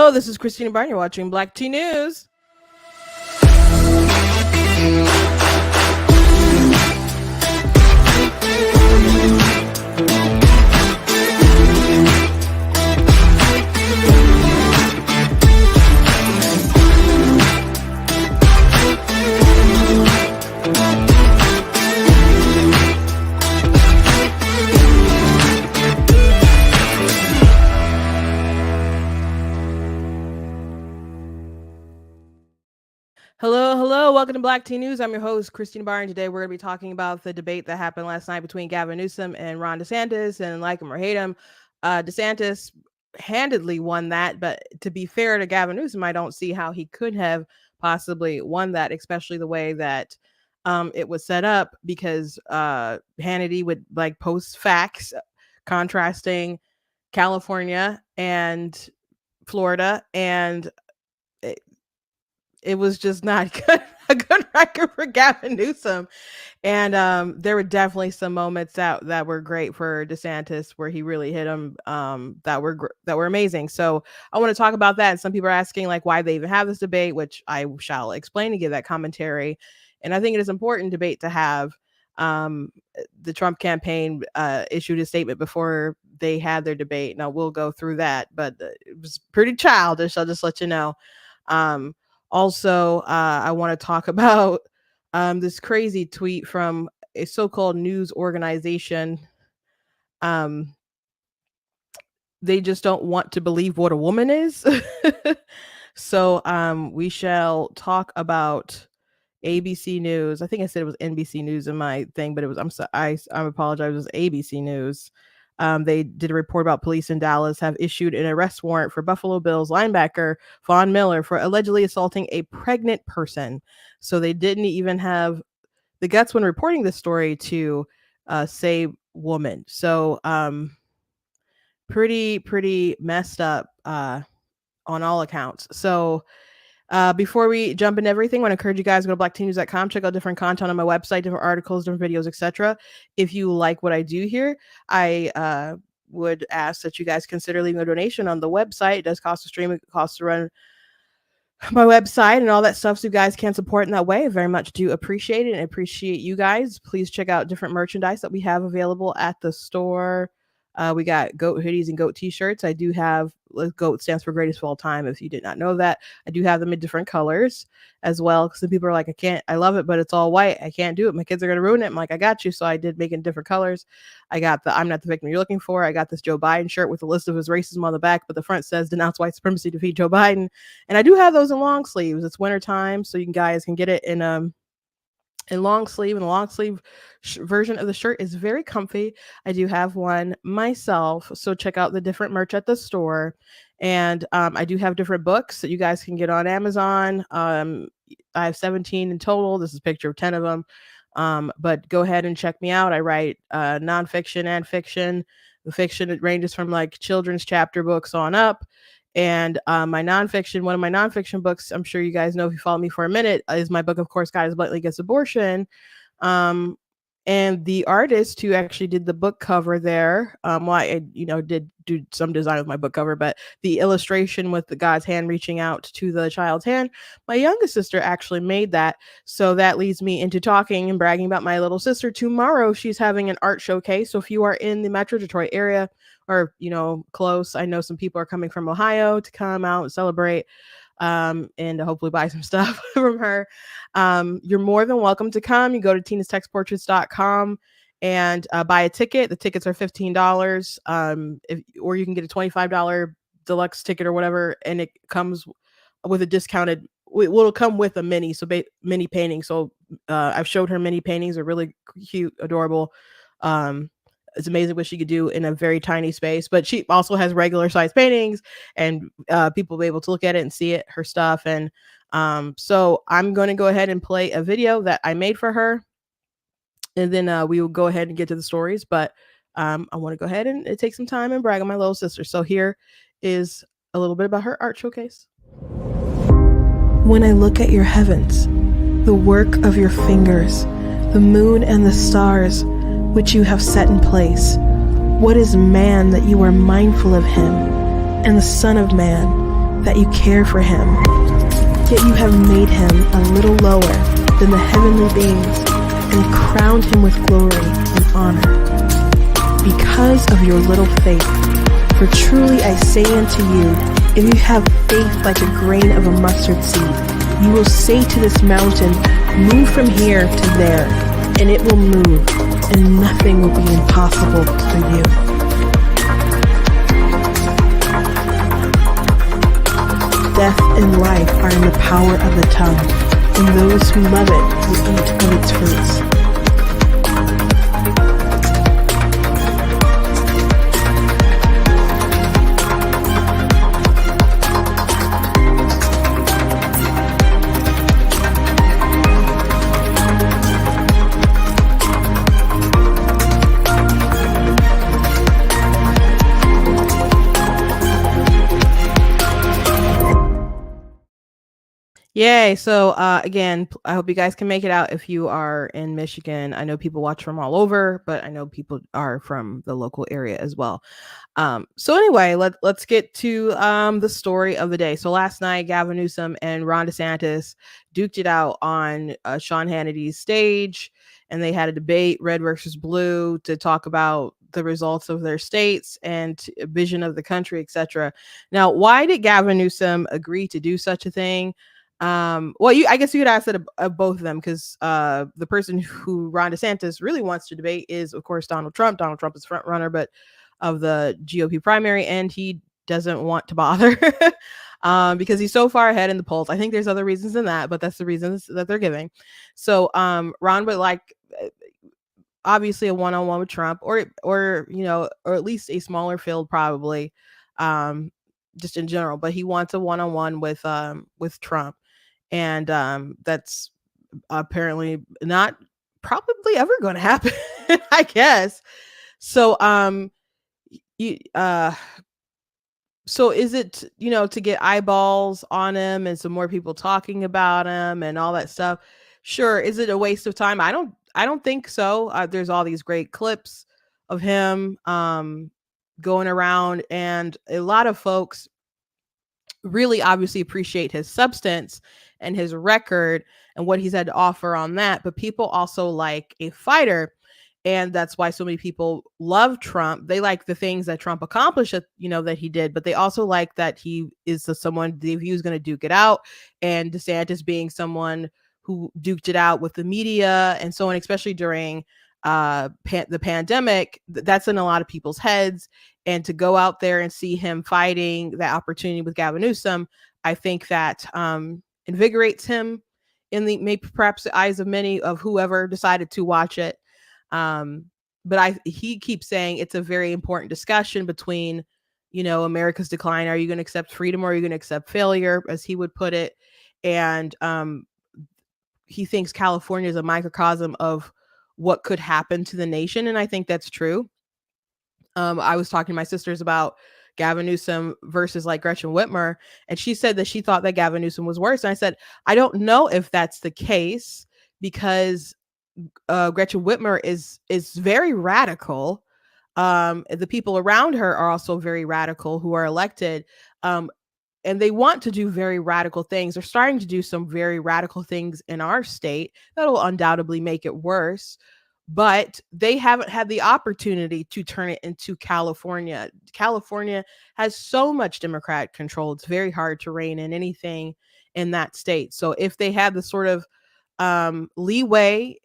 Hello, this is Christina Barn. You're watching Black Tea News. Hello. Welcome to Black Tea News. I'm your host, Christina Barr, and today we're going to be talking about the debate that happened last night between Gavin Newsom and Ron DeSantis, and like him or hate him, DeSantis handedly won that, but to be fair to Gavin Newsom, I don't see how he could have possibly won that, especially the way that it was set up, because Hannity would like post facts contrasting California and Florida, and it was just not a good record for Gavin Newsom. And there were definitely some moments that were great for DeSantis where he really hit him that were amazing. So I want to talk about that. And some people are asking like why they even have this debate, which I shall explain and give that commentary. And I think it is important debate to have. The Trump campaign issued a statement before they had their debate. Now we'll go through that, but it was pretty childish. I'll just let you know. Also, I want to talk about this crazy tweet from a so-called news organization. They just don't want to believe what a woman is. So we shall talk about ABC News. I think I said it was NBC News in my thing, but it was, I apologize, it was ABC News. They did a report about police in Dallas have issued an arrest warrant for Buffalo Bills linebacker Von Miller for allegedly assaulting a pregnant person. So they didn't even have the guts when reporting this story to say woman. So pretty messed up on all accounts. So before we jump into everything, I want to encourage you guys to go to blackteennews.com, check out different content on my website, different articles, different videos, etc. If you like what I do here, I would ask that you guys consider leaving a donation on the website. It does cost to stream, it costs to run my website and all that stuff, so you guys can support in that way. I very much do appreciate it and appreciate you guys. Please check out different merchandise that we have available at the store. We got goat hoodies and goat t-shirts. I do have, goat stands for greatest of all time, if you did not know that. I do have them in different colors as well, because some people are like, I love it, but it's all white. I can't do it. My kids are going to ruin it. I'm like, I got you. So I did make it in different colors. I got the I'm not the victim you're looking for. I got this Joe Biden shirt with a list of his racism on the back, but the front says denounce white supremacy, defeat Joe Biden. And I do have those in long sleeves. It's winter time, so you guys can get it in long sleeve, and the long sleeve version of the shirt is very comfy. I do have one myself, so check out the different merch at the store. And I do have different books that you guys can get on Amazon. I have 17 in total. This is a picture of 10 of them. But go ahead and check me out. I write nonfiction and fiction. The fiction, it ranges from like children's chapter books on up. And one of my nonfiction books, I'm sure you guys know if you follow me for a minute, is my book, of course, God is Bluntly Against Abortion. And the artist who actually did the book cover there, I did do some design with my book cover, but the illustration with the God's hand reaching out to the child's hand, my youngest sister actually made that. So that leads me into talking and bragging about my little sister. Tomorrow, she's having an art showcase. So if you are in the Metro Detroit area, or, close, I know some people are coming from Ohio to come out and celebrate and hopefully buy some stuff from her. You're more than welcome to come. You go to tinastextportraits.com and buy a ticket. The tickets are $15. Or you can get a $25 deluxe ticket or whatever, and it comes with a discounted. It'll come with a mini painting. So I've showed her mini paintings. Are really cute, adorable. It's amazing what she could do in a very tiny space, but she also has regular size paintings, and people will be able to look at it and see it, her stuff. And so I'm going to go ahead and play a video that I made for her, and then we will go ahead and get to the stories. But I want to go ahead and take some time and brag on my little sister. So here is a little bit about her art showcase. When I look at your heavens, the work of your fingers, the moon and the stars, which you have set in place, what is man that you are mindful of him, and the Son of Man that you care for him. Yet you have made him a little lower than the heavenly beings and crowned him with glory and honor. Because of your little faith, for truly I say unto you, if you have faith like a grain of a mustard seed, you will say to this mountain, move from here to there, and it will move, and nothing will be impossible for you. Death and life are in the power of the tongue, and those who love it will eat of its fruits. Yay. So again, I hope you guys can make it out if you are in Michigan. I know people watch from all over, but I know people are from the local area as well. So anyway, let's get to the story of the day. So last night, Gavin Newsom and Ron DeSantis duked it out on Sean Hannity's stage, and they had a debate, red versus blue, to talk about the results of their states and vision of the country, etc. Now, why did Gavin Newsom agree to do such a thing? Well, I guess you could ask that of both of them, because the person who Ron DeSantis really wants to debate is, of course, Donald Trump. Donald Trump is front runner, but of the GOP primary, and he doesn't want to bother because he's so far ahead in the polls. I think there's other reasons than that, but that's the reasons that they're giving. So Ron would like obviously a one-on-one with Trump, or at least a smaller field, probably, just in general. But he wants a one-on-one with Trump. And that's apparently not probably ever going to happen, I guess. So, so is it, to get eyeballs on him and some more people talking about him and all that stuff? Sure. Is it a waste of time? I don't think so. There's all these great clips of him going around, and a lot of folks really obviously appreciate his substance and his record and what he's had to offer on that. But people also like a fighter. And that's why so many people love Trump. They like the things that Trump accomplished, that he did, but they also like that he is someone they view is going to duke it out. And DeSantis being someone who duked it out with the media and so on, especially during the pandemic, that's in a lot of people's heads. And to go out there and see him fighting that opportunity with Gavin Newsom, I think that invigorates him in maybe perhaps the eyes of many of whoever decided to watch it. But he keeps saying it's a very important discussion between, America's decline. Are you going to accept freedom, or are you going to accept failure, as he would put it? And he thinks California is a microcosm of what could happen to the nation. And I think that's true. I was talking to my sisters about Gavin Newsom versus like Gretchen Whitmer, and she said that she thought that Gavin Newsom was worse. And I said, I don't know if that's the case, because Gretchen Whitmer is very radical. The people around her are also very radical, who are elected. And they want to do very radical things. They're starting to do some very radical things in our state that'll undoubtedly make it worse. But they haven't had the opportunity to turn it into California. California has so much Democratic control. It's very hard to rein in anything in that state. So if they had the sort of leeway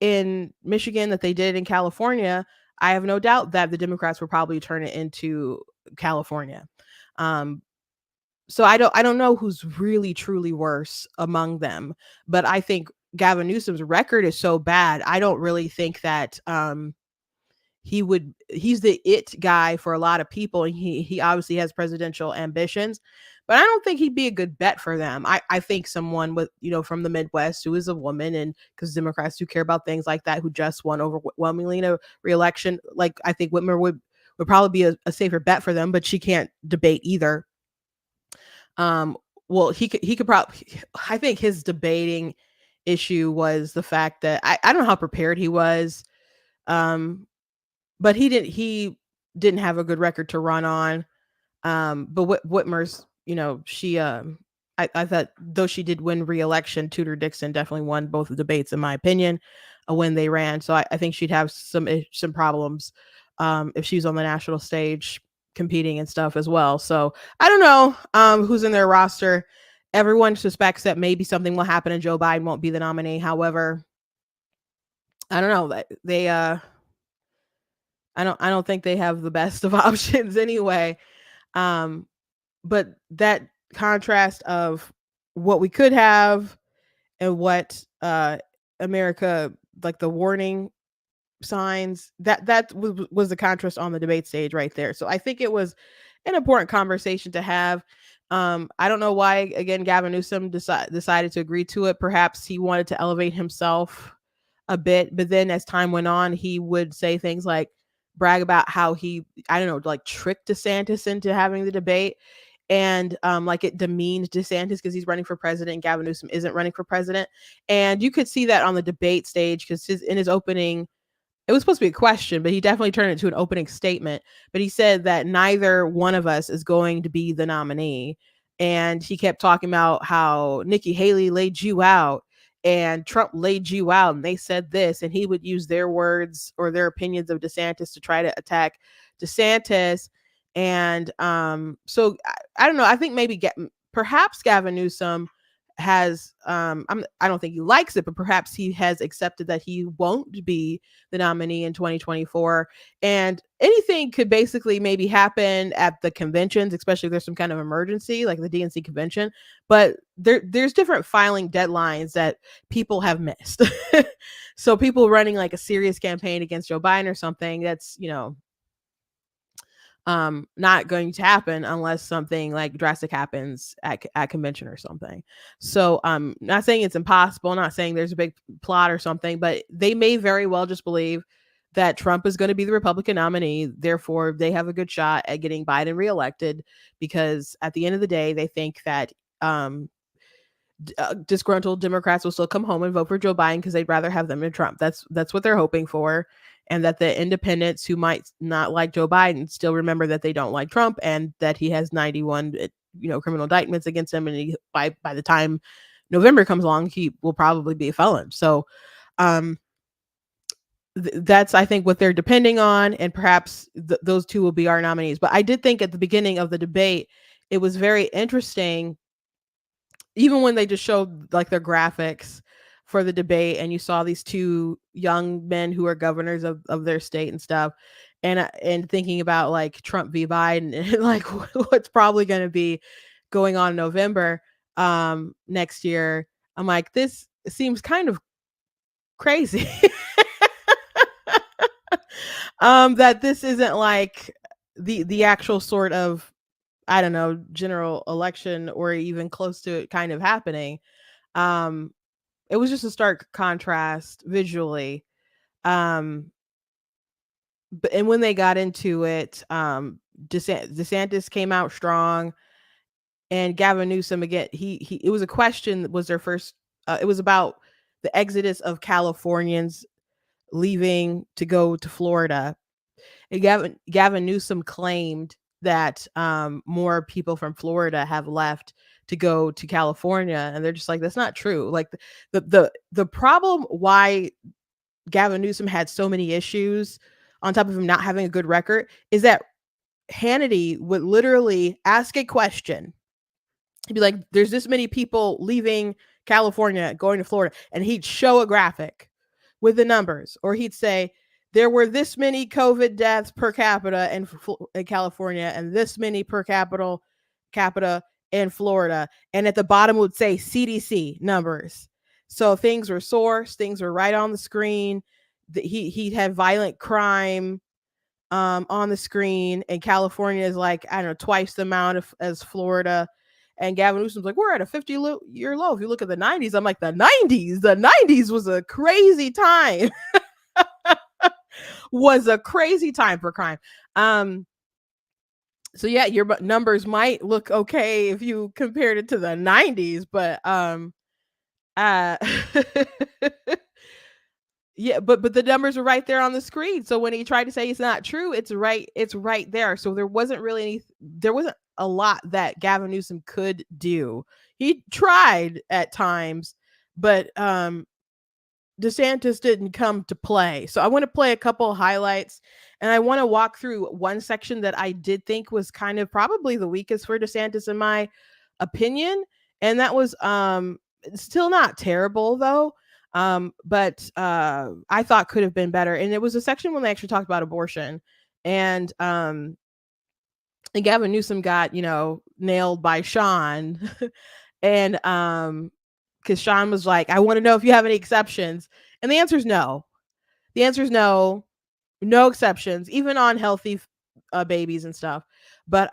in Michigan that they did in California, I have no doubt that the Democrats will probably turn it into California. So I don't know who's really truly worse among them, but I think Gavin Newsom's record is so bad. I don't really think that he's the it guy for a lot of people. And he obviously has presidential ambitions, but I don't think he'd be a good bet for them. I think someone with, from the Midwest, who is a woman, and because Democrats do care about things like that, who just won overwhelmingly in a re-election, like I think Whitmer would probably be a safer bet for them, but she can't debate either. Well, he could probably, I think his debating issue was the fact that I don't know how prepared he was. But he didn't have a good record to run on. But Whitmer's she I thought though she did win re-election, Tudor Dixon definitely won both the debates in my opinion when they ran. So I think she'd have some problems if she's on the national stage competing and stuff as well. So I don't know who's in their roster. Everyone suspects that maybe something will happen and Joe Biden won't be the nominee. However, I don't know. They I don't think they have the best of options anyway. Um, but that contrast of what we could have and what America, like the warning signs, that was the contrast on the debate stage right there. So I think it was an important conversation to have. I don't know why again Gavin Newsom decided to agree to it. Perhaps he wanted to elevate himself a bit, but then as time went on, he would say things like brag about how he, I don't know, like tricked DeSantis into having the debate. And like it demeaned DeSantis because he's running for president and Gavin Newsom isn't running for president. And you could see that on the debate stage because in his opening, it was supposed to be a question, but he definitely turned it into an opening statement. But he said that neither one of us is going to be the nominee. And he kept talking about how Nikki Haley laid you out and Trump laid you out and they said this, and he would use their words or their opinions of DeSantis to try to attack DeSantis. And so I don't know. I think maybe perhaps Gavin Newsom has I don't think he likes it, but perhaps he has accepted that he won't be the nominee in 2024. And anything could basically maybe happen at the conventions, especially if there's some kind of emergency like the DNC convention. But there's different filing deadlines that people have missed. So people running like a serious campaign against Joe Biden or something, that's, not going to happen unless something like drastic happens at convention or something. So not saying it's impossible, not saying there's a big plot or something, but they may very well just believe that Trump is going to be the Republican nominee. Therefore, they have a good shot at getting Biden reelected because at the end of the day, they think that disgruntled Democrats will still come home and vote for Joe Biden because they'd rather have them than Trump. That's what they're hoping for. And that the independents who might not like Joe Biden still remember that they don't like Trump and that he has 91, criminal indictments against him. And by the time November comes along, he will probably be a felon. So that's, I think, what they're depending on. And perhaps those two will be our nominees. But I did think at the beginning of the debate, it was very interesting, even when they just showed like their graphics for the debate and you saw these two young men who are governors of their state and stuff, and thinking about like Trump v. Biden and like what's probably going to be going on in November next year. I'm like, this seems kind of crazy. That this isn't like the actual sort of, I don't know, general election or even close to it kind of happening. It was just a stark contrast visually. And when they got into it, DeSantis came out strong, and Gavin Newsom again. He it was a question. Was their first? It was about the exodus of Californians leaving to go to Florida. And Gavin Newsom claimed that more people from Florida have left to go to California, and they're just like, that's not true. Like the problem why Gavin Newsom had so many issues on top of him not having a good record is that Hannity would literally ask a question. He'd be like, there's this many people leaving California going to Florida, and he'd show a graphic with the numbers, or he'd say there were this many COVID deaths per capita in California and this many per capita in Florida. And at the bottom would say CDC numbers. So things were sourced, things were right on the screen. He had violent crime on the screen, and California is like, I don't know, twice the amount as Florida. And Gavin Newsom's like, we're at a 50-year low. If you look at the 90s, I'm like, the 90s was a crazy time. Was a crazy time for crime. So yeah, your numbers might look okay if you compared it to the 90s, but Yeah, but the numbers are right there on the screen. So when he tried to say it's not true, it's right there. So there wasn't a lot that Gavin Newsom could do. He tried at times, but DeSantis didn't come to play. So I want to play a couple of highlights, and I want to walk through one section that I did think was kind of probably the weakest for DeSantis in my opinion, and that was still not terrible though. But I thought could have been better. And it was a section when they actually talked about abortion. And Gavin Newsom got, nailed by Sean. And because Sean was like, I want to know if you have any exceptions. And the answer is no. The answer is no. No exceptions, even on healthy babies and stuff. But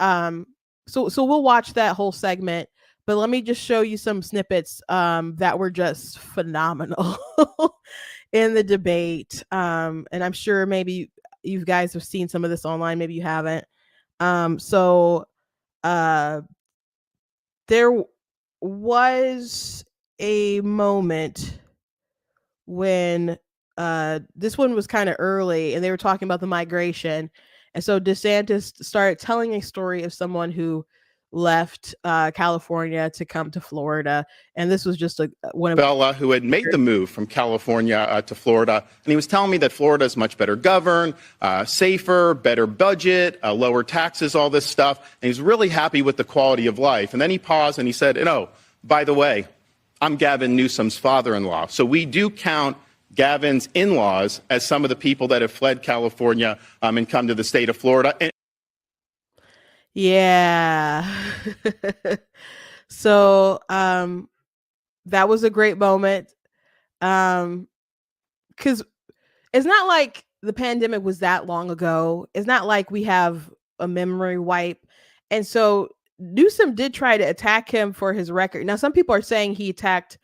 so we'll watch that whole segment. But let me just show you some snippets that were just phenomenal in the debate. And I'm sure maybe you guys have seen some of this online. Maybe you haven't. So there was a moment when this one was kind of early and they were talking about the migration. And so DeSantis started telling a story of someone who left California to come to Florida. And this was just one of Bella who had made the move from California to Florida. And he was telling me that Florida is much better governed, safer, better budget, lower taxes, all this stuff. And he's really happy with the quality of life. And then he paused and he said, by the way, I'm Gavin Newsom's father-in-law. So we do count Gavin's in-laws as some of the people that have fled California and come to the state of Florida. Yeah. So that was a great moment. Because it's not like the pandemic was that long ago. It's not like we have a memory wipe. And so Newsom did try to attack him for his record. Now, some people are saying he attacked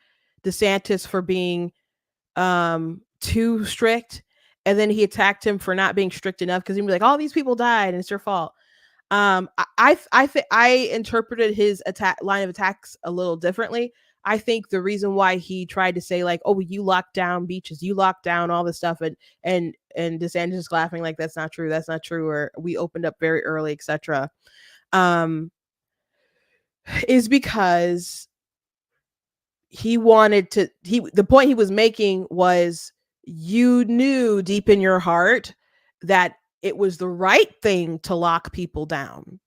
DeSantis for being too strict. And then he attacked him for not being strict enough because he'd be like, all these people died and it's your fault. I interpreted his line of attacks a little differently. I think the reason why he tried to say like, oh, you locked down beaches, you locked down all this stuff, and DeSantis is laughing like that's not true, or we opened up very early, etc. Is because he wanted to. The point he was making was you knew deep in your heart that it was the right thing to lock people down.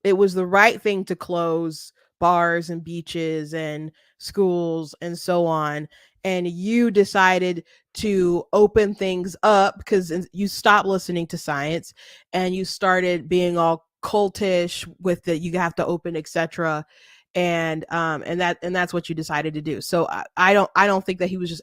It was the right thing to close bars and beaches and schools and so on. And you decided to open things up because you stopped listening to science and you started being all cultish with the you have to open, etc. And that's what you decided to do. So I don't think that he was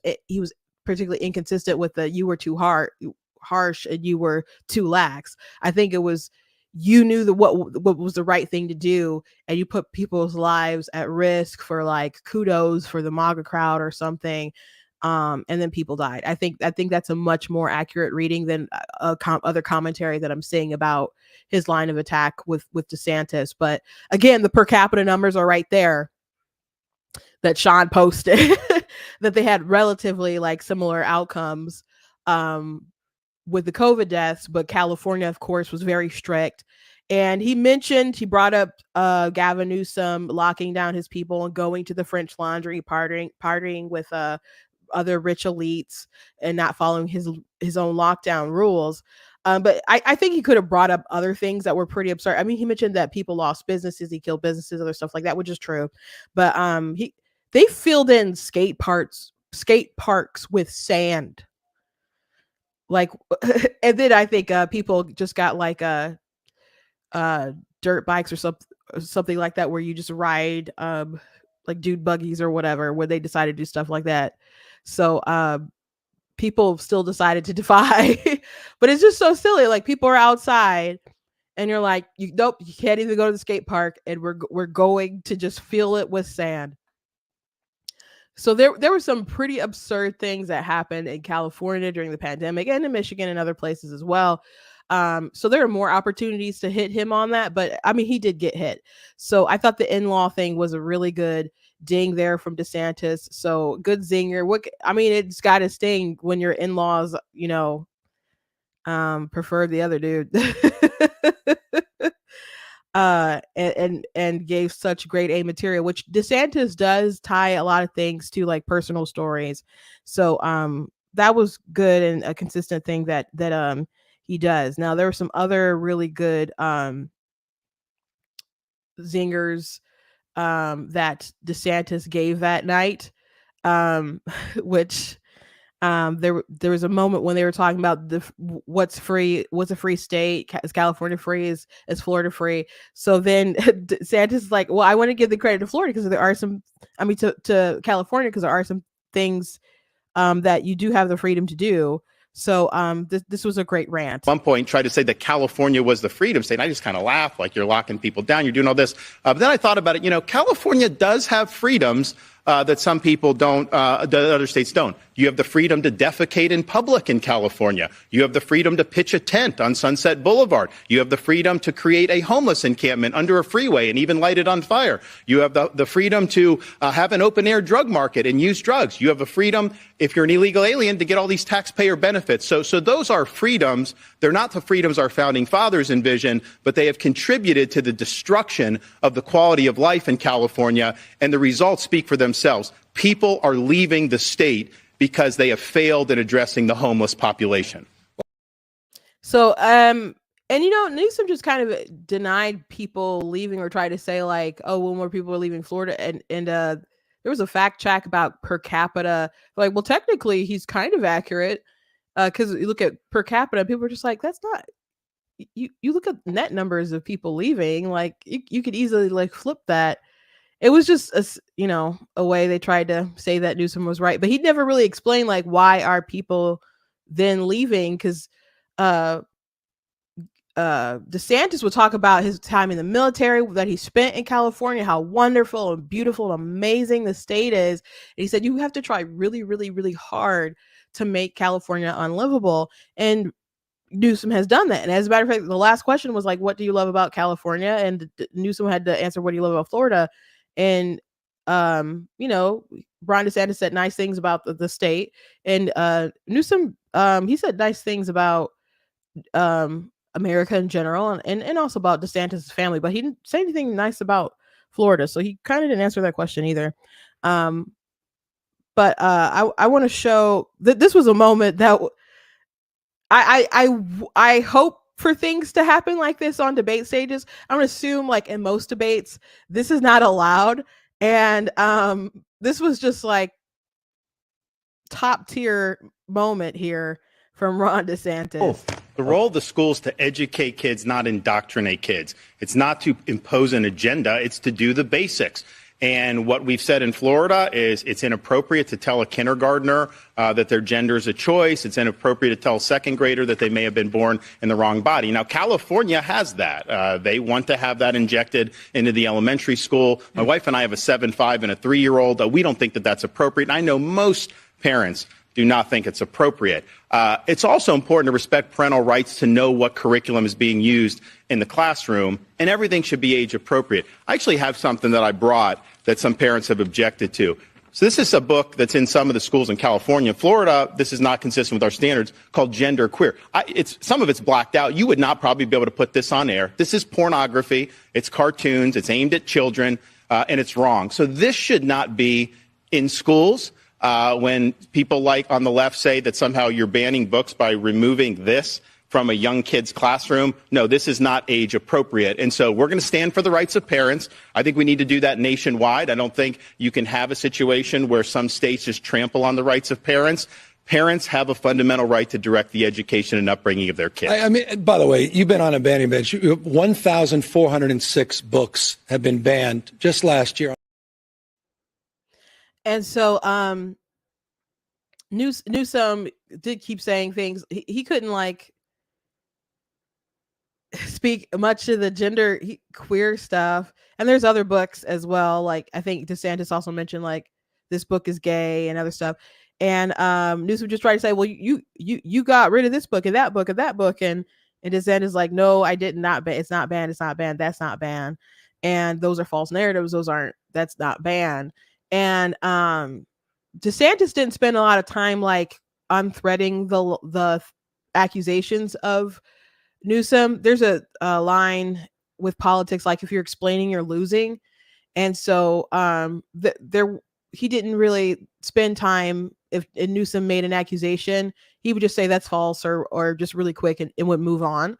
particularly inconsistent with the you were too harsh and you were too lax. I think it was you knew what was the right thing to do, and you put people's lives at risk for like kudos for the MAGA crowd or something, and then people died. I think that's a much more accurate reading than other commentary that I'm seeing about his line of attack with DeSantis. But again, the per capita numbers are right there that Sean posted that they had relatively like similar outcomes with the COVID deaths, but California, of course, was very strict. And he brought up Gavin Newsom locking down his people and going to the French Laundry, partying with other rich elites and not following his own lockdown rules. But I think he could have brought up other things that were pretty absurd. I mean, he mentioned that people lost businesses, he killed businesses, other stuff like that, which is true. But they filled in skate parks with sand. Like, and then I think people just got like dirt bikes or something like that, where you just ride like dude buggies or whatever, where they decided to do stuff like that. So people still decided to defy, but it's just so silly. Like people are outside and you're like, nope, you can't even go to the skate park, and we're going to just fill it with sand. So there were some pretty absurd things that happened in California during the pandemic and in Michigan and other places as well. So there are more opportunities to hit him on that, but I mean, he did get hit. So I thought the in-law thing was a really good ding there from DeSantis. So good zinger. It's got to sting when your in-laws, prefer the other dude. And gave such grade A material, which DeSantis does tie a lot of things to like personal stories. So that was good and a consistent thing that he does. Now there were some other really good zingers that DeSantis gave that night, which there was a moment when they were talking about what's a free state. Is California free? Is Florida free? So then DeSantis is like, well, I want to give the credit to Florida because there are some, to California because there are some things that you do have the freedom to do. So this was a great rant. At one point, tried to say that California was the freedom state. And I just kind of laughed, like you're locking people down, you're doing all this. But then I thought about it. California does have freedoms that some people don't, that other states don't. You have the freedom to defecate in public in California. You have the freedom to pitch a tent on Sunset Boulevard. You have the freedom to create a homeless encampment under a freeway and even light it on fire. You have the freedom to have an open-air drug market and use drugs. You have the freedom, if you're an illegal alien, to get all these taxpayer benefits. So those are freedoms. They're not the freedoms our founding fathers envisioned, but they have contributed to the destruction of the quality of life in California, and the results speak for themselves. People are leaving the state because they have failed in addressing the homeless population. So, and Newsom just kind of denied people leaving or tried to say like, oh, well, more people are leaving Florida. And there was a fact check about per capita. Like, well, technically he's kind of accurate because you look at per capita, people are just like, that's not, you look at net numbers of people leaving, like you could easily like flip that. It was just a way they tried to say that Newsom was right, but he never really explained like why are people then leaving? Because DeSantis would talk about his time in the military that he spent in California, how wonderful and beautiful and amazing the state is. And he said you have to try really, really, really hard to make California unlivable. And Newsom has done that. And as a matter of fact, the last question was like, what do you love about California? And Newsom had to answer, what do you love about Florida? And Ron DeSantis said nice things about the state, and Newsom he said nice things about America in general, and also about DeSantis' family, but he didn't say anything nice about Florida, so he kind of didn't answer that question either. But I want to show that this was a moment that I hope for things to happen like this on debate stages. I'm gonna assume like in most debates, this is not allowed. And this was just like top tier moment here from Ron DeSantis. The role of the schools to educate kids, not indoctrinate kids. It's not to impose an agenda, it's to do the basics. And what we've said in Florida is it's inappropriate to tell a kindergartner that their gender is a choice. It's inappropriate to tell a second grader that they may have been born in the wrong body. Now, California has that. They want to have that injected into the elementary school. My wife and I have a 7-5 and a 3-year-old. We don't think that that's appropriate. And I know most parents do not think it's appropriate. It's also important to respect parental rights to know what curriculum is being used in the classroom, and everything should be age appropriate. I actually have something that I brought that some parents have objected to. So this is a book that's in some of the schools in California. Florida, this is not consistent with our standards, called Gender Queer. Some of it's blacked out. You would not probably be able to put this on air. This is pornography. It's cartoons. It's aimed at children, and it's wrong. So this should not be in schools. When people like on the left say that somehow you're banning books by removing this from a young kid's classroom, no, this is not age appropriate. And so we're going to stand for the rights of parents. I think we need to do that nationwide. I don't think you can have a situation where some states just trample on the rights of parents. Parents have a fundamental right to direct the education and upbringing of their kids. I mean, by the way, you've been on a banning bench. 1,406 books have been banned just last year. And so Newsom did keep saying things. He couldn't like speak much to the gender queer stuff. And there's other books as well. Like I think DeSantis also mentioned like this book is gay and other stuff. And Newsom just tried to say, well, you got rid of this book and that book and that book. And DeSantis like, no, I did not ban. It's not banned. It's not banned. That's not banned. And those are false narratives. That's not banned. And DeSantis didn't spend a lot of time like unthreading the accusations of Newsom. There's a line with politics, like if you're explaining, you're losing. And so he didn't really spend time. If Newsom made an accusation, he would just say that's false or just really quick and would move on.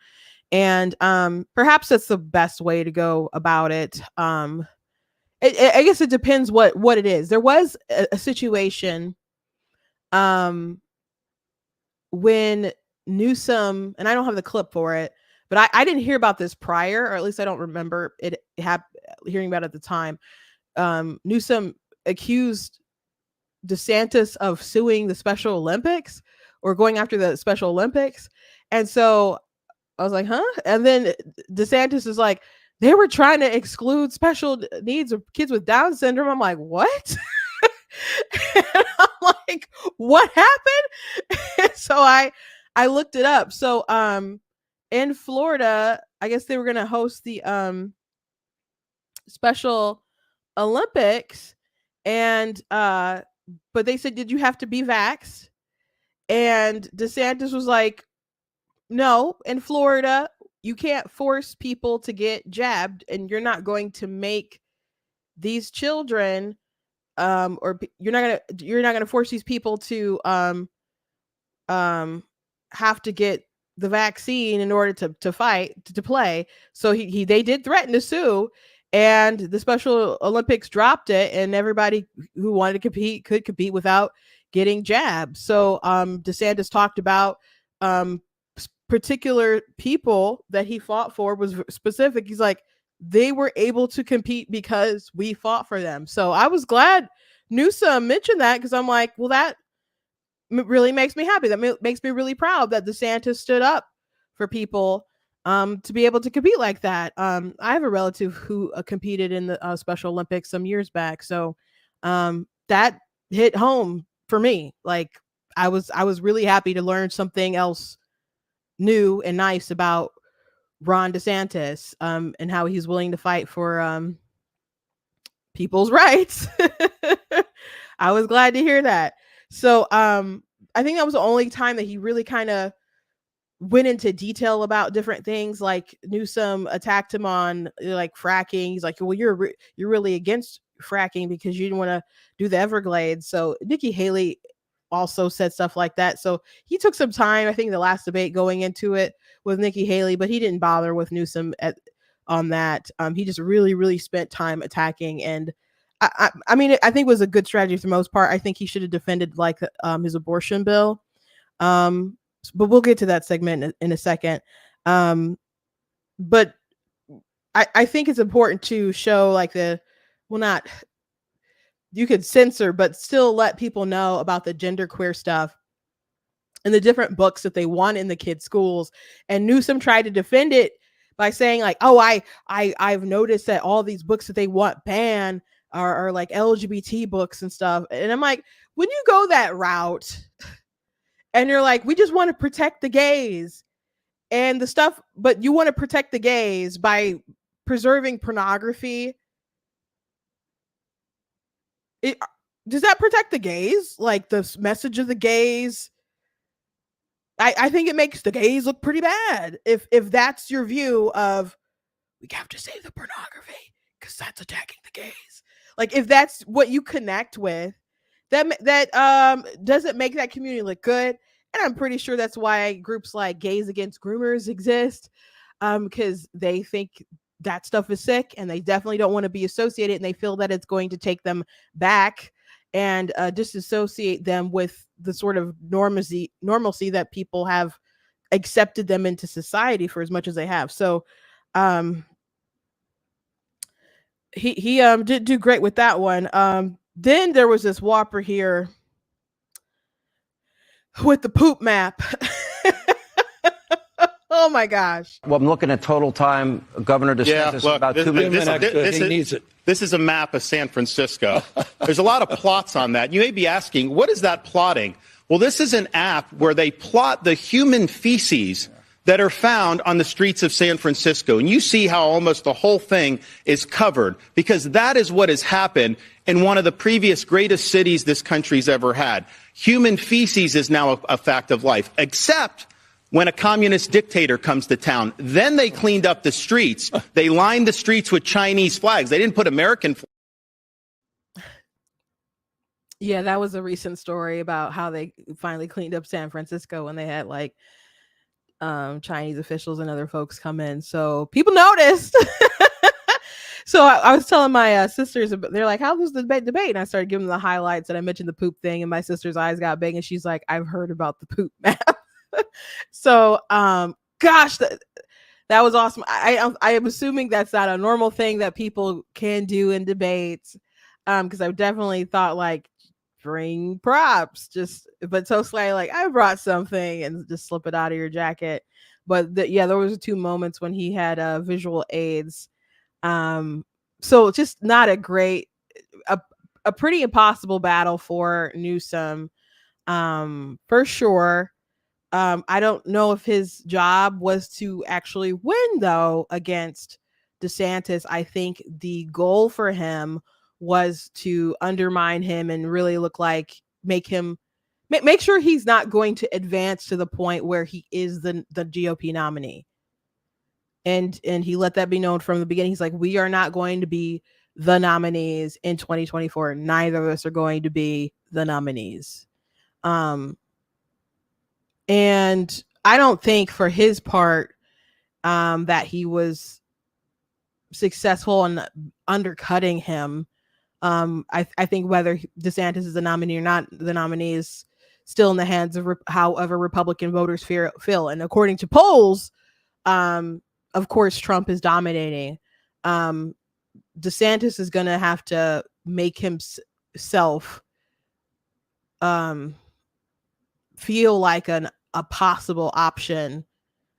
And perhaps that's the best way to go about it. I guess it depends what it is. There was a situation when Newsom, and I don't have the clip for it, but I didn't hear about this prior, or at least I don't remember hearing about it at the time. Newsom accused DeSantis of suing the Special Olympics or going after the Special Olympics. And so I was like, huh? And then DeSantis is like, they were trying to exclude special needs of kids with Down syndrome. I'm like, what? And I'm like, what happened? And so I looked it up. So in Florida, I guess they were going to host the Special Olympics, and but they said, did you have to be vaxxed? And DeSantis was like, no, in Florida, you can't force people to get jabbed, and you're not going to make these children or you're not gonna force these people to have to get the vaccine in order to play. So they did threaten to sue, and the Special Olympics dropped it, and everybody who wanted to compete could compete without getting jabbed. So DeSantis talked about particular people that he fought for, was specific. He's like, they were able to compete because we fought for them. So I was glad Newsom mentioned that, because I'm like, well, that really makes me happy. That makes me really proud that DeSantis stood up for people to be able to compete like that. I have a relative who competed in the Special Olympics some years back. So that hit home for me. Like I was really happy to learn something else new and nice about Ron DeSantis and how he's willing to fight for people's rights. I was glad to hear that. So I think that was the only time that he really kind of went into detail about different things. Like Newsom attacked him on like fracking. He's like, well, you're really against fracking because you didn't want to do the Everglades. So Nikki Haley also said stuff like that. So he took some time, I think, the last debate going into it with Nikki Haley, but he didn't bother with Newsom on that. He just really, really spent time attacking. And I mean, I think it was a good strategy for the most part. I think he should have defended like his abortion bill. But we'll get to that segment in a second. But I think it's important to show like you could censor, but still let people know about the genderqueer stuff and the different books that they want in the kids' schools. And Newsom tried to defend it by saying like, oh, I've noticed that all these books that they want banned are like LGBT books and stuff. And I'm like, when you go that route and you're like, we just want to protect the gays and the stuff, but you want to protect the gays by preserving pornography. Does that protect the gays? Like the message of the gays? I think it makes the gays look pretty bad if that's your view of, we have to save the pornography because that's attacking the gays. Like if that's what you connect with, that doesn't make that community look good. And I'm pretty sure that's why groups like Gays Against Groomers exist, because they think that stuff is sick and they definitely don't want to be associated, and they feel that it's going to take them back and disassociate them with the sort of normalcy that people have accepted them into society for as much as they have. So he did do great with that one. Then there was this whopper here with the poop map. Oh my gosh. Well, I'm looking at total time. Governor DeSantis look, about 2 minutes. He needs it. This is a map of San Francisco. There's a lot of plots on that. You may be asking, what is that plotting? Well, this is an app where they plot the human feces that are found on the streets of San Francisco. And you see how almost the whole thing is covered, because that is what has happened in one of the previous greatest cities this country's ever had. Human feces is now a fact of life, except when a communist dictator comes to town. Then they cleaned up the streets. They lined the streets with Chinese flags. They didn't put American flags. Yeah, that was a recent story about how they finally cleaned up San Francisco when they had like Chinese officials and other folks come in. So people noticed. So I was telling my sisters, they're like, how was the debate? And I started giving them the highlights, and I mentioned the poop thing, and my sister's eyes got big, and she's like, I've heard about the poop map. So, gosh, that was awesome. I am assuming that's not a normal thing that people can do in debates. Because I definitely thought like, bring props, but so slightly like, I brought something, and just slip it out of your jacket. But there was 2 moments when he had visual aids. So just not a great, a pretty impossible battle for Newsom, for sure. I don't know if his job was to actually win though against DeSantis. I think the goal for him was to undermine him and really look like make sure he's not going to advance to the point where he is the GOP nominee. And he let that be known from the beginning. He's like, we are not going to be the nominees in 2024. Neither of us are going to be the nominees. And I don't think for his part that he was successful in undercutting him. I think whether DeSantis is the nominee or not, the nominee is still in the hands of however Republican voters feel. And according to polls, of course, Trump is dominating. DeSantis is going to have to make himself feel like a possible option,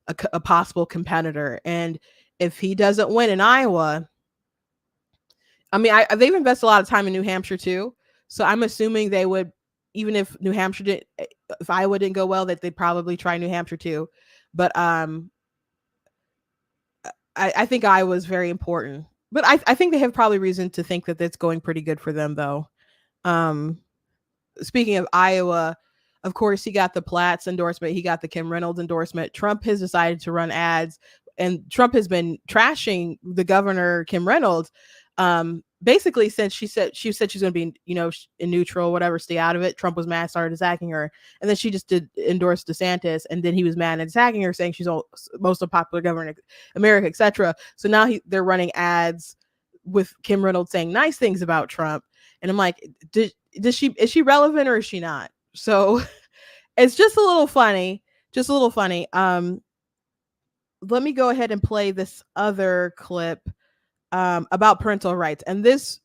a possible competitor. And if he doesn't win in Iowa, I mean, they've invested a lot of time in New Hampshire too. So I'm assuming they would, even if if Iowa didn't go well, that they'd probably try New Hampshire too. But I think Iowa is very important. But I think they have probably reason to think that it's going pretty good for them though. Speaking of Iowa, of course, he got the Platts endorsement. He got the Kim Reynolds endorsement. Trump has decided to run ads, and Trump has been trashing the governor, Kim Reynolds, basically since she said she's going to be, in neutral, whatever, stay out of it. Trump was mad, started attacking her. And then she just did endorse DeSantis. And then he was mad and attacking her, saying she's most unpopular governor in America, etc. So now they're running ads with Kim Reynolds saying nice things about Trump. And I'm like, is she relevant or is she not? So it's just a little funny. Let me go ahead and play this other clip about parental rights. And this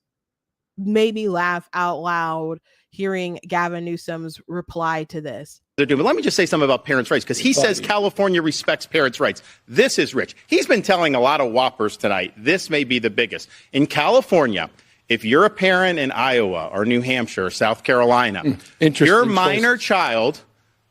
made me laugh out loud hearing Gavin Newsom's reply to this. But let me just say something about parents' rights, because he says California respects parents' rights. This is rich. He's been telling a lot of whoppers tonight. This may be the biggest. In California, if you're a parent in Iowa or New Hampshire or South Carolina, your minor child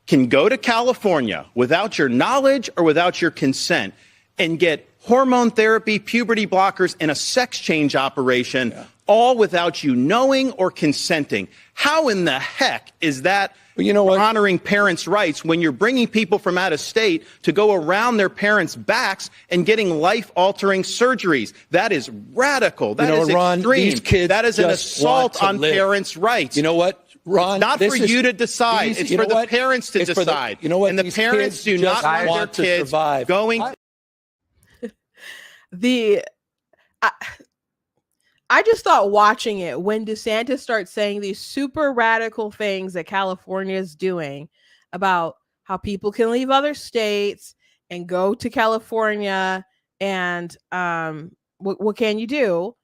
can go to California without your knowledge or without your consent and get hormone therapy, puberty blockers, and a sex change operation, all without you knowing or consenting. How in the heck is that honoring parents' rights when you're bringing people from out of state to go around their parents' backs and getting life-altering surgeries? That is radical. That is Ron, extreme. these kids that is an assault on parents' rights. You know what, Ron? Not for you to decide. It's for the parents to decide. And the parents do not want their kids going. I just thought watching it, when DeSantis starts saying these super radical things that California is doing about how people can leave other states and go to California, and what can you do?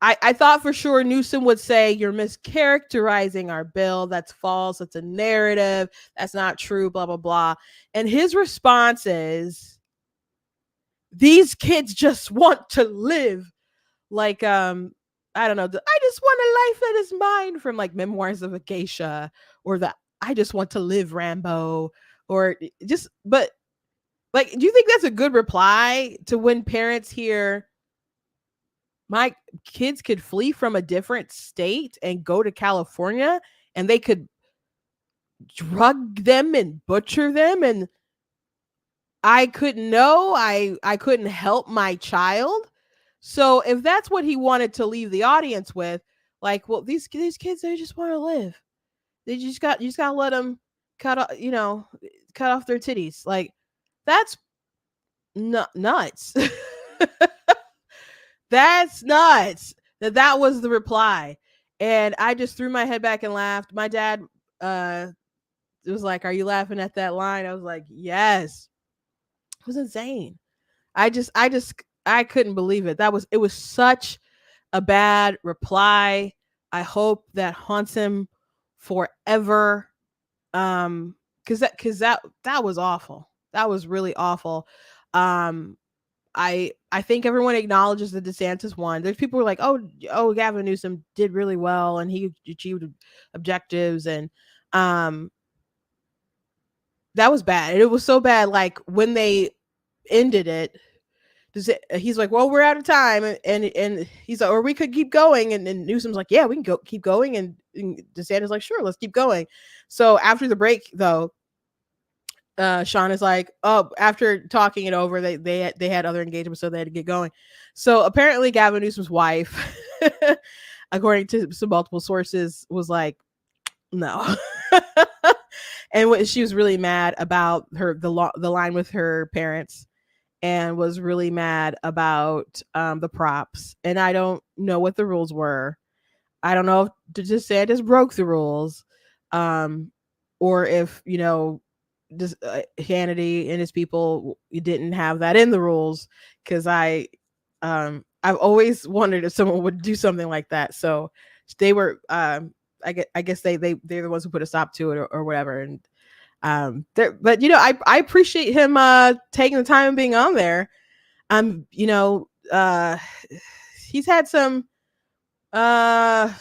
I thought for sure Newsom would say, you're mischaracterizing our bill. That's false. That's a narrative. That's not true, blah, blah, blah. And his response is, these kids just want to live. Like, I don't know. I just want a life that is mine, from like Memoirs of a Geisha, or the I just want to live Rambo, or just, but like, do you think that's a good reply to when parents hear my kids could flee from a different state and go to California and they could drug them and butcher them, and I couldn't know, I couldn't help my child. So if that's what he wanted to leave the audience with, like, well, these kids, they just want to live. You just got to let them cut off, cut off their titties. Like, that's nuts. That's nuts. That was the reply. And I just threw my head back and laughed. My dad was like, "Are you laughing at that line?" I was like, "Yes." It was insane. I couldn't believe it. It was such a bad reply. I hope that haunts him forever. Cuz that was awful. That was really awful. I think everyone acknowledges that DeSantis won. There's people who are like, oh, Gavin Newsom did really well and he achieved objectives, and that was bad. It was so bad. Like, when they ended it, he's like, well, we're out of time, and he's like, or we could keep going, and Newsom's like, yeah, we can keep going, and DeSantis like, sure, let's keep going. So after the break, though, Sean is like, oh, after talking it over, they had other engagements, so they had to get going. So apparently Gavin Newsom's wife, according to some multiple sources, was like, no. And she was really mad about the line with her parents, and was really mad about the props. And I don't know what the rules were. I don't know if DeSantis broke the rules, or if Hannity and his people didn't have that in the rules. Because I've always wondered if someone would do something like that. So they were, I guess they're the ones who put a stop to it, or whatever. And but I appreciate him taking the time and being on there. He's had some I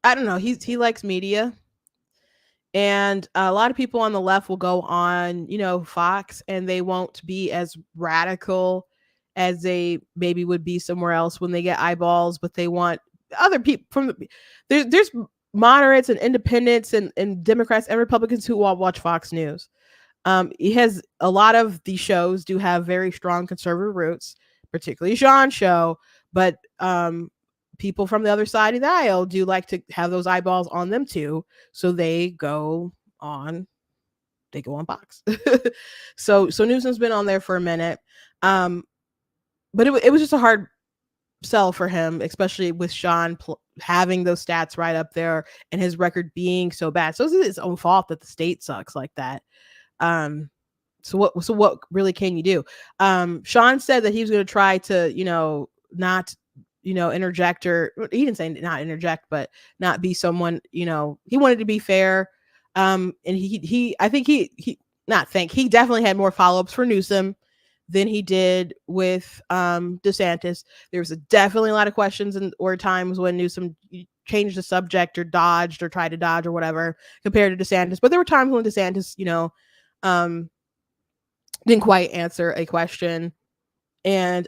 don't know, he likes media, and a lot of people on the left will go on Fox, and they won't be as radical as they maybe would be somewhere else when they get eyeballs, but they want other people from there's moderates and independents and Democrats and Republicans who all watch Fox News. He has a lot of these shows do have very strong conservative roots, particularly Sean's show, but people from the other side of the aisle do like to have those eyeballs on them too, so they go on Fox. So Newsom's been on there for a minute, but it was just a hard sell for him, especially with Sean having those stats right up there and his record being so bad. So it's his own fault that the state sucks like that. So what really can you do? Sean said that he was going to try to not interject, or he didn't say not interject, but not be someone, he wanted to be fair. And he definitely had more follow-ups for Newsom than he did with DeSantis. There was definitely a lot of questions or times when Newsom changed the subject or dodged or tried to dodge or whatever compared to DeSantis. But there were times when DeSantis, didn't quite answer a question. And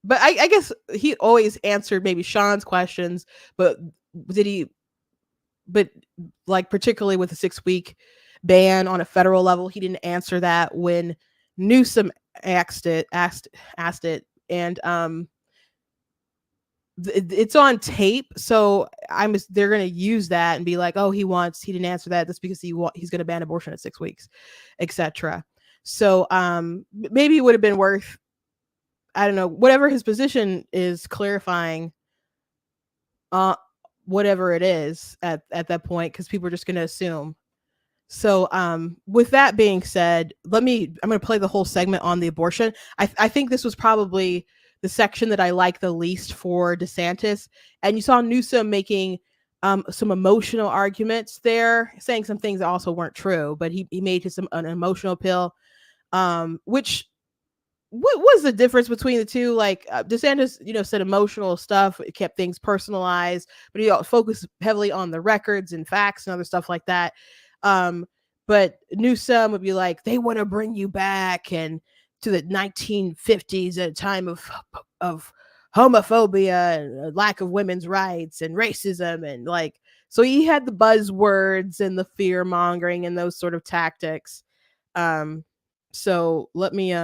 but I guess he always answered maybe Sean's questions, but like particularly with the 6-week ban on a federal level, he didn't answer that when Newsom asked it. And it's on tape, so they're going to use that and be like, oh, he didn't answer that. That's because he's going to ban abortion at 6 weeks, etc. So maybe it would have been worth, I don't know, whatever his position is, clarifying whatever it is at that point, because people are just going to assume. So with that being said, I'm going to play the whole segment on the abortion. I think this was probably the section that I like the least for DeSantis. And you saw Newsom making some emotional arguments there, saying some things that also weren't true, but he made an emotional appeal, which, what was the difference between the two? Like DeSantis, said emotional stuff, it kept things personalized, but he focused heavily on the records and facts and other stuff like that. But Newsom would be like, they want to bring you back and to the 1950s at a time of homophobia and lack of women's rights and racism and like, so he had the buzzwords and the fear mongering and those sort of tactics. So let me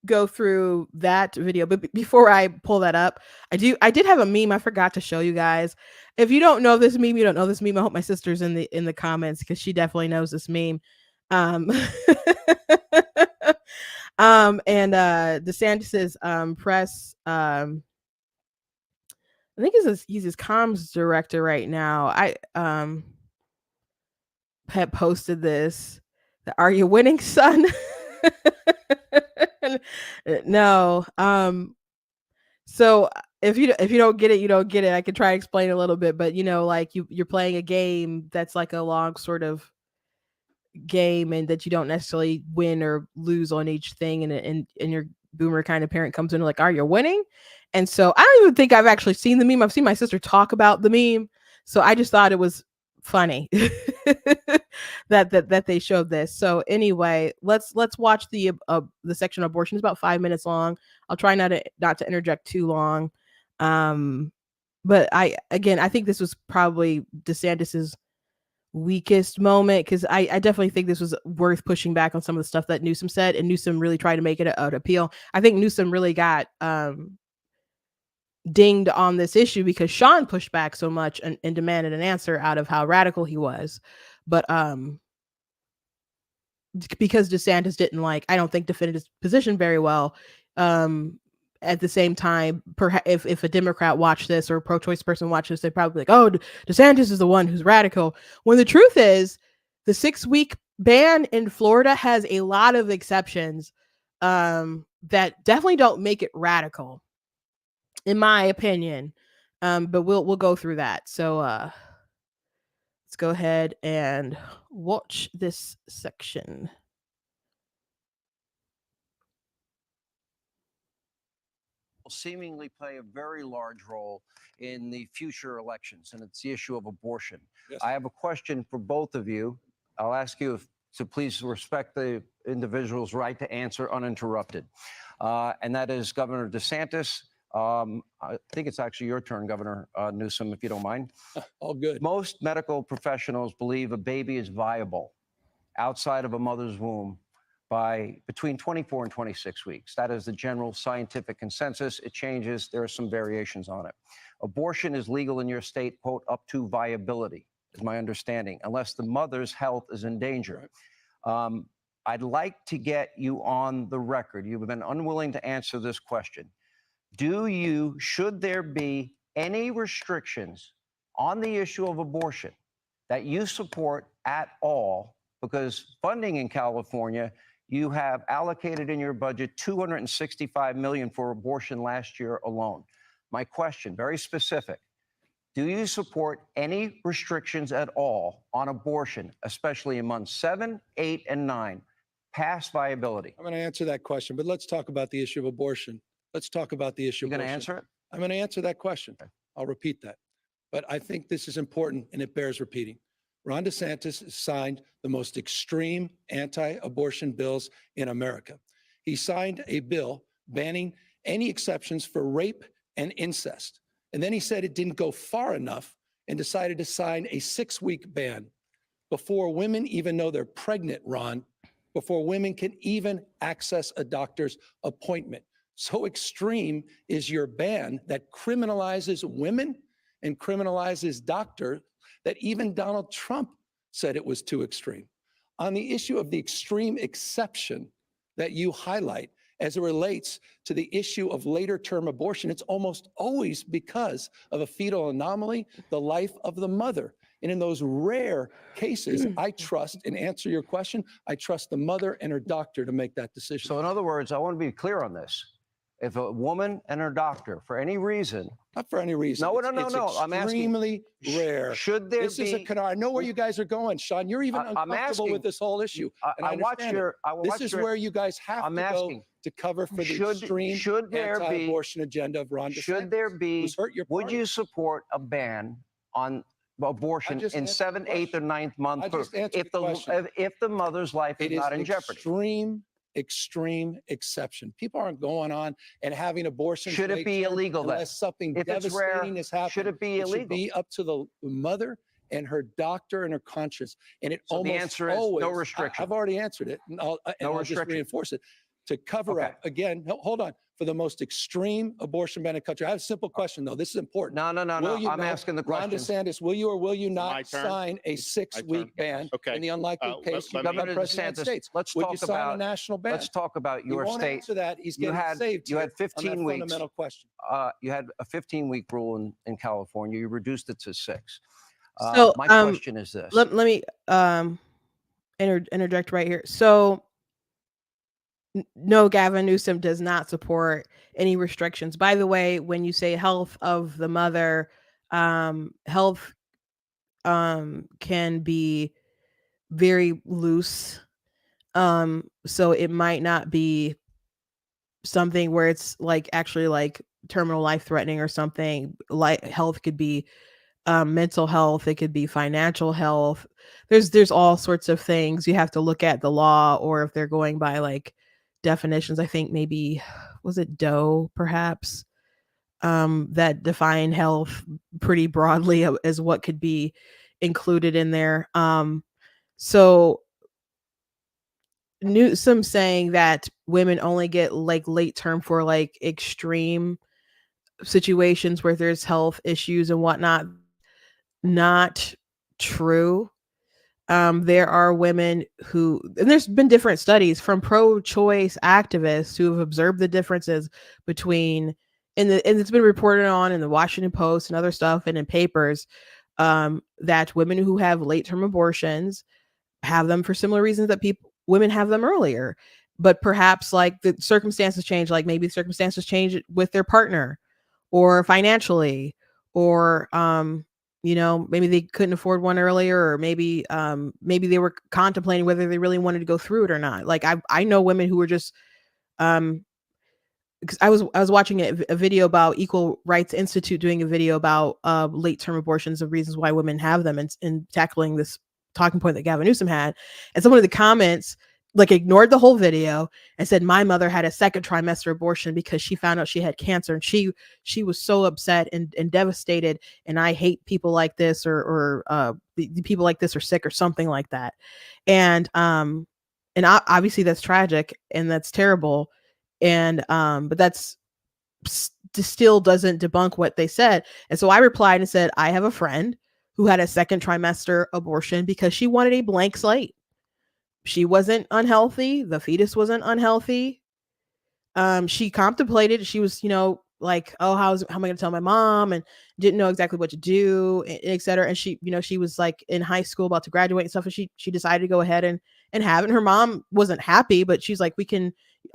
go through that video, but before I pull that up, I did have a meme I forgot to show you guys. If you don't know this meme, you don't know this meme. I hope my sister's in the comments because she definitely knows this meme. And DeSantis's press, I think he's his comms director right now. I had posted this. Are you winning, son? No. So if you don't get it, you don't get it. I could try to explain a little bit, but like you're playing a game that's like a long sort of game, and that you don't necessarily win or lose on each thing, and your boomer kind of parent comes in like, are you winning? And so I don't even think I've actually seen the meme. I've seen my sister talk about the meme, so I just thought it was funny that they showed this. So anyway, let's watch the section on abortion. It's about 5 minutes long. I'll try not to interject too long. But I think this was probably DeSantis's weakest moment, because I definitely think this was worth pushing back on some of the stuff that Newsom said, and Newsom really tried to make it an appeal. I think Newsom really got dinged on this issue because Sean pushed back so much and demanded an answer out of how radical he was. But because DeSantis didn't I don't think defended his position very well. At the same time, perhaps if a Democrat watched this or a pro-choice person watched this, they'd probably be like, oh, DeSantis is the one who's radical. When the truth is, the 6-week ban in Florida has a lot of exceptions that definitely don't make it radical, in my opinion. But we'll go through that. So let's go ahead and watch this section. Seemingly play a very large role in the future elections, and it's the issue of abortion. Yes. I have a question for both of you. I'll ask you to please respect the individual's right to answer uninterrupted. And that is Governor DeSantis. I think it's actually your turn, Governor Newsom, if you don't mind. All good. Most medical professionals believe a baby is viable outside of a mother's womb by between 24 and 26 weeks. That is the general scientific consensus. It changes. There are some variations on it. Abortion is legal in your state, quote, up to viability, is my understanding, unless the mother's health is in danger. I'd like to get you on the record. You've been unwilling to answer this question. Should there be any restrictions on the issue of abortion that you support at all? Because funding in California, you have allocated in your budget $265 million for abortion last year alone. My question, very specific. Do you support any restrictions at all on abortion, especially in months 7, 8, and 9, past viability? I'm going to answer that question, but let's talk about the issue of abortion. Let's talk about the issue of abortion. You're going to answer it? I'm going to answer that question. I'll repeat that. But I think this is important, and it bears repeating. Ron DeSantis signed the most extreme anti-abortion bills in America. He signed a bill banning any exceptions for rape and incest. And then he said it didn't go far enough and decided to sign a 6-week ban before women even know they're pregnant, Ron, before women can even access a doctor's appointment. So extreme is your ban that criminalizes women and criminalizes doctors that even Donald Trump said it was too extreme. On the issue of the extreme exception that you highlight as it relates to the issue of later term abortion, it's almost always because of a fetal anomaly, the life of the mother. And in those rare cases, I trust, and answer your question, I trust the mother and her doctor to make that decision. So in other words, I want to be clear on this. If a woman and her doctor, for any reason, not for any reason. No. I'm extremely rare. Should there be? I know where you guys are going, Sean. You're even uncomfortable with this whole issue. I watch your. This is where you guys have to go to cover for the extreme anti-abortion agenda of Ron DeSantis. Should there be? Would you support a ban on abortion in 7th, 8th, or 9th month if the mother's life is not in jeopardy? Extreme extreme exception. People aren't going on and having abortions. Should it be illegal then? Unless something If it's rare, devastating has happened. should it be It should illegal? be up to the mother and her doctor and her conscience. And it So the almost answer is no always, restriction. I've already answered it, and I'll just restriction. reinforce it. To cover Okay. up, again, hold on, for the most extreme abortion ban in the country. I have a simple question, though. This is important. No. Will you I'm know, asking the Ron question. DeSantis, will you or will you my not turn? sign a 6-week ban Okay. in the unlikely Let- case you let become me- Governor president of the United DeSantis, States? let's Would talk you sign a about national ban? let's talk about He your won't state. answer that. He's You getting had- saved you had here on 15 that weeks. fundamental question. You had a 15-week rule in California. You reduced it to 6. So, My question is this. let me interject right here. So no, Gavin Newsom does not support any restrictions. By the way, when you say health of the mother, health can be very loose. So it might not be something where it's like actually like terminal life threatening or something. Like health could be mental health, it could be financial health. There's all sorts of things. You have to look at the law, or if they're going by like definitions, I think maybe was it Doe perhaps, that define health pretty broadly as what could be included in there. So Newsom saying that women only get like late term for like extreme situations where there's health issues and whatnot, not true. There are women who, and there's been different studies from pro-choice activists who have observed the differences between, and it's been reported on in the Washington Post and other stuff and in papers, that women who have late-term abortions have them for similar reasons that women have them earlier, but perhaps like the circumstances change, like maybe the circumstances change with their partner or financially, or maybe they couldn't afford one earlier, or maybe they were contemplating whether they really wanted to go through it or not. Like I know women who were just because I was watching a video about Equal Rights Institute doing a video about late term abortions, of reasons why women have them, and tackling this talking point that Gavin Newsom had. And someone in the comments like ignored the whole video and said, my mother had a second trimester abortion because she found out she had cancer, and she was so upset and devastated, and I hate people like this, or the people like this are sick, or something like that. And obviously that's tragic and that's terrible, and but that's still doesn't debunk what they said. And so I replied and said, I have a friend who had a second trimester abortion because she wanted a blank slate. She wasn't unhealthy. The fetus wasn't unhealthy. She contemplated. She was, like, oh, how am I going to tell my mom? And didn't know exactly what to do, et cetera. And she, she was like in high school about to graduate and stuff. And she decided to go ahead and have it. And her mom wasn't happy, but she's like,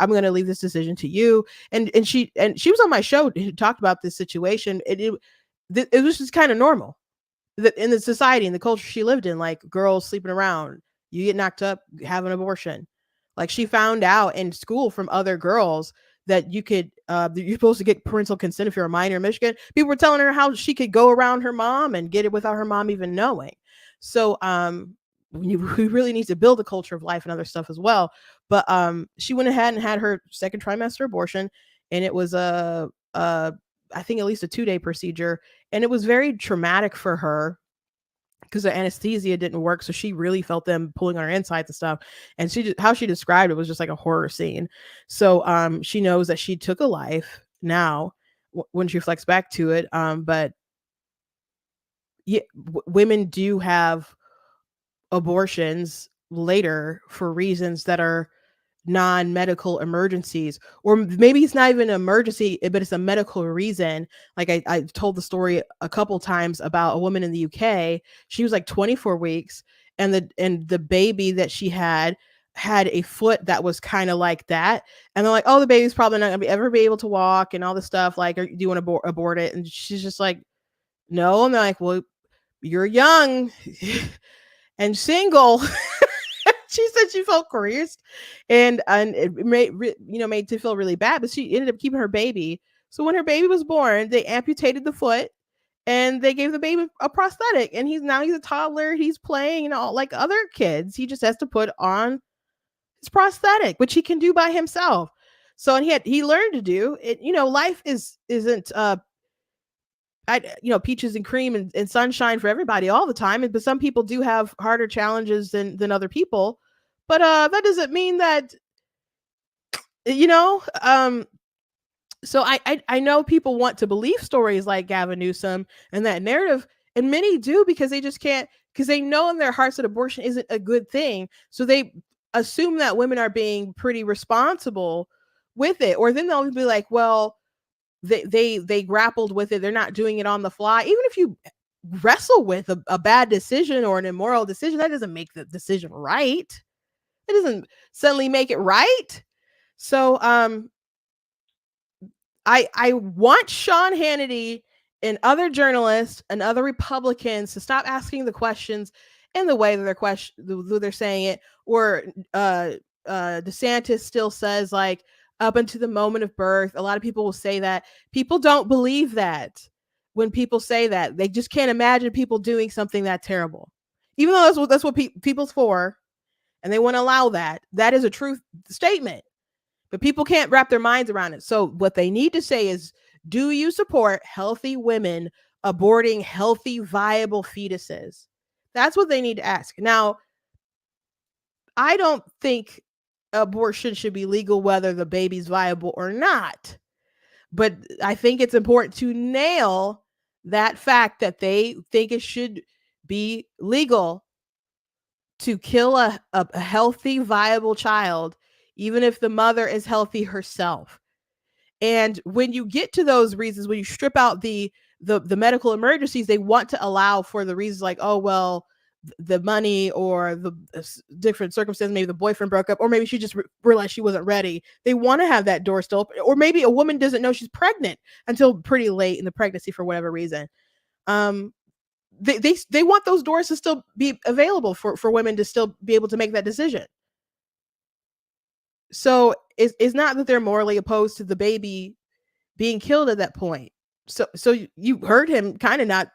I'm going to leave this decision to you. And she was on my show who talked about this situation. It was just kind of normal in the society, in the culture she lived in, like girls sleeping around, you get knocked up, have an abortion. Like she found out in school from other girls that you could, you're supposed to get parental consent if you're a minor in Michigan. People were telling her how she could go around her mom and get it without her mom even knowing. So we really need to build a culture of life and other stuff as well. But she went ahead and had her second trimester abortion, and it was I think at least a 2-day procedure, and it was very traumatic for her because the anesthesia didn't work, so she really felt them pulling on her insides and stuff. And how she described it was just like a horror scene. So she knows that she took a life now when she reflects back to it. But yeah, women do have abortions later for reasons that are non-medical emergencies, or maybe it's not even an emergency, but it's a medical reason. Like I told the story a couple times about a woman in the UK. She was like 24 weeks, and the baby that she had a foot that was kind of like that, and they're like, oh, the baby's probably not gonna ever be able to walk and all this stuff, like, do you want to abort it? And she's just like, no. And they're like, well, you're young and single. She said she felt coerced, and it made to feel really bad, but she ended up keeping her baby. So when her baby was born, they amputated the foot and they gave the baby a prosthetic, and he's a toddler. He's playing, like other kids. He just has to put on It's prosthetic, which he can do by himself. So, and he learned to do it. Life isn't peaches and cream and sunshine for everybody all the time. But some people do have harder challenges than other people. But that doesn't mean that, so I know people want to believe stories like Gavin Newsom and that narrative, and many do because they just can't, because they know in their hearts that abortion isn't a good thing. So they assume that women are being pretty responsible with it, or then they'll be like, well, they grappled with it. They're not doing it on the fly. Even if you wrestle with a bad decision or an immoral decision, that doesn't make the decision right. It doesn't suddenly make it right. So I want Sean Hannity and other journalists and other Republicans to stop asking the questions in the way that they're saying it. Or DeSantis still says, like, up until the moment of birth. A lot of people will say that. People don't believe that. When people say that, they just can't imagine people doing something that terrible, even though that's what people's for, and they want to allow that. That is a true statement. But people can't wrap their minds around it. So what they need to say is, do you support healthy women aborting healthy, viable fetuses? That's what they need to ask. Now, I don't think abortion should be legal whether the baby's viable or not. But I think it's important to nail that fact that they think it should be legal to kill a healthy, viable child, even if the mother is healthy herself. And when you get to those reasons, when you strip out the medical emergencies, they want to allow for the reasons like, oh, well, the money or the different circumstances, maybe the boyfriend broke up, or maybe she just realized she wasn't ready. They want to have that door still open. Or maybe a woman doesn't know she's pregnant until pretty late in the pregnancy for whatever reason. They want those doors to still be available for women to still be able to make that decision. So it's not that they're morally opposed to the baby being killed at that point. So you heard him kind of not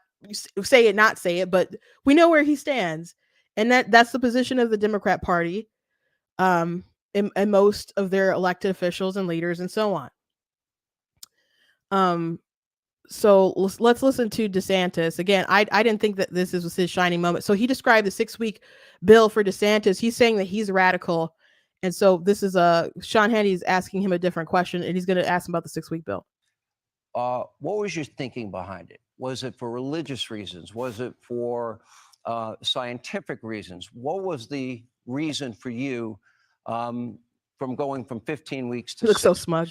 say it, but we know where he stands, and that's the position of the Democrat Party, and most of their elected officials and leaders and so on. So let's listen to DeSantis again. I didn't think that this was his shining moment. So he described the 6-week bill for DeSantis. He's saying that he's radical. And so this is Sean Hannity's asking him a different question, and he's going to ask him about the 6-week bill. What was your thinking behind it? Was it for religious reasons? Was it for scientific reasons? What was the reason for you from going from 15 weeks to He looks so smug.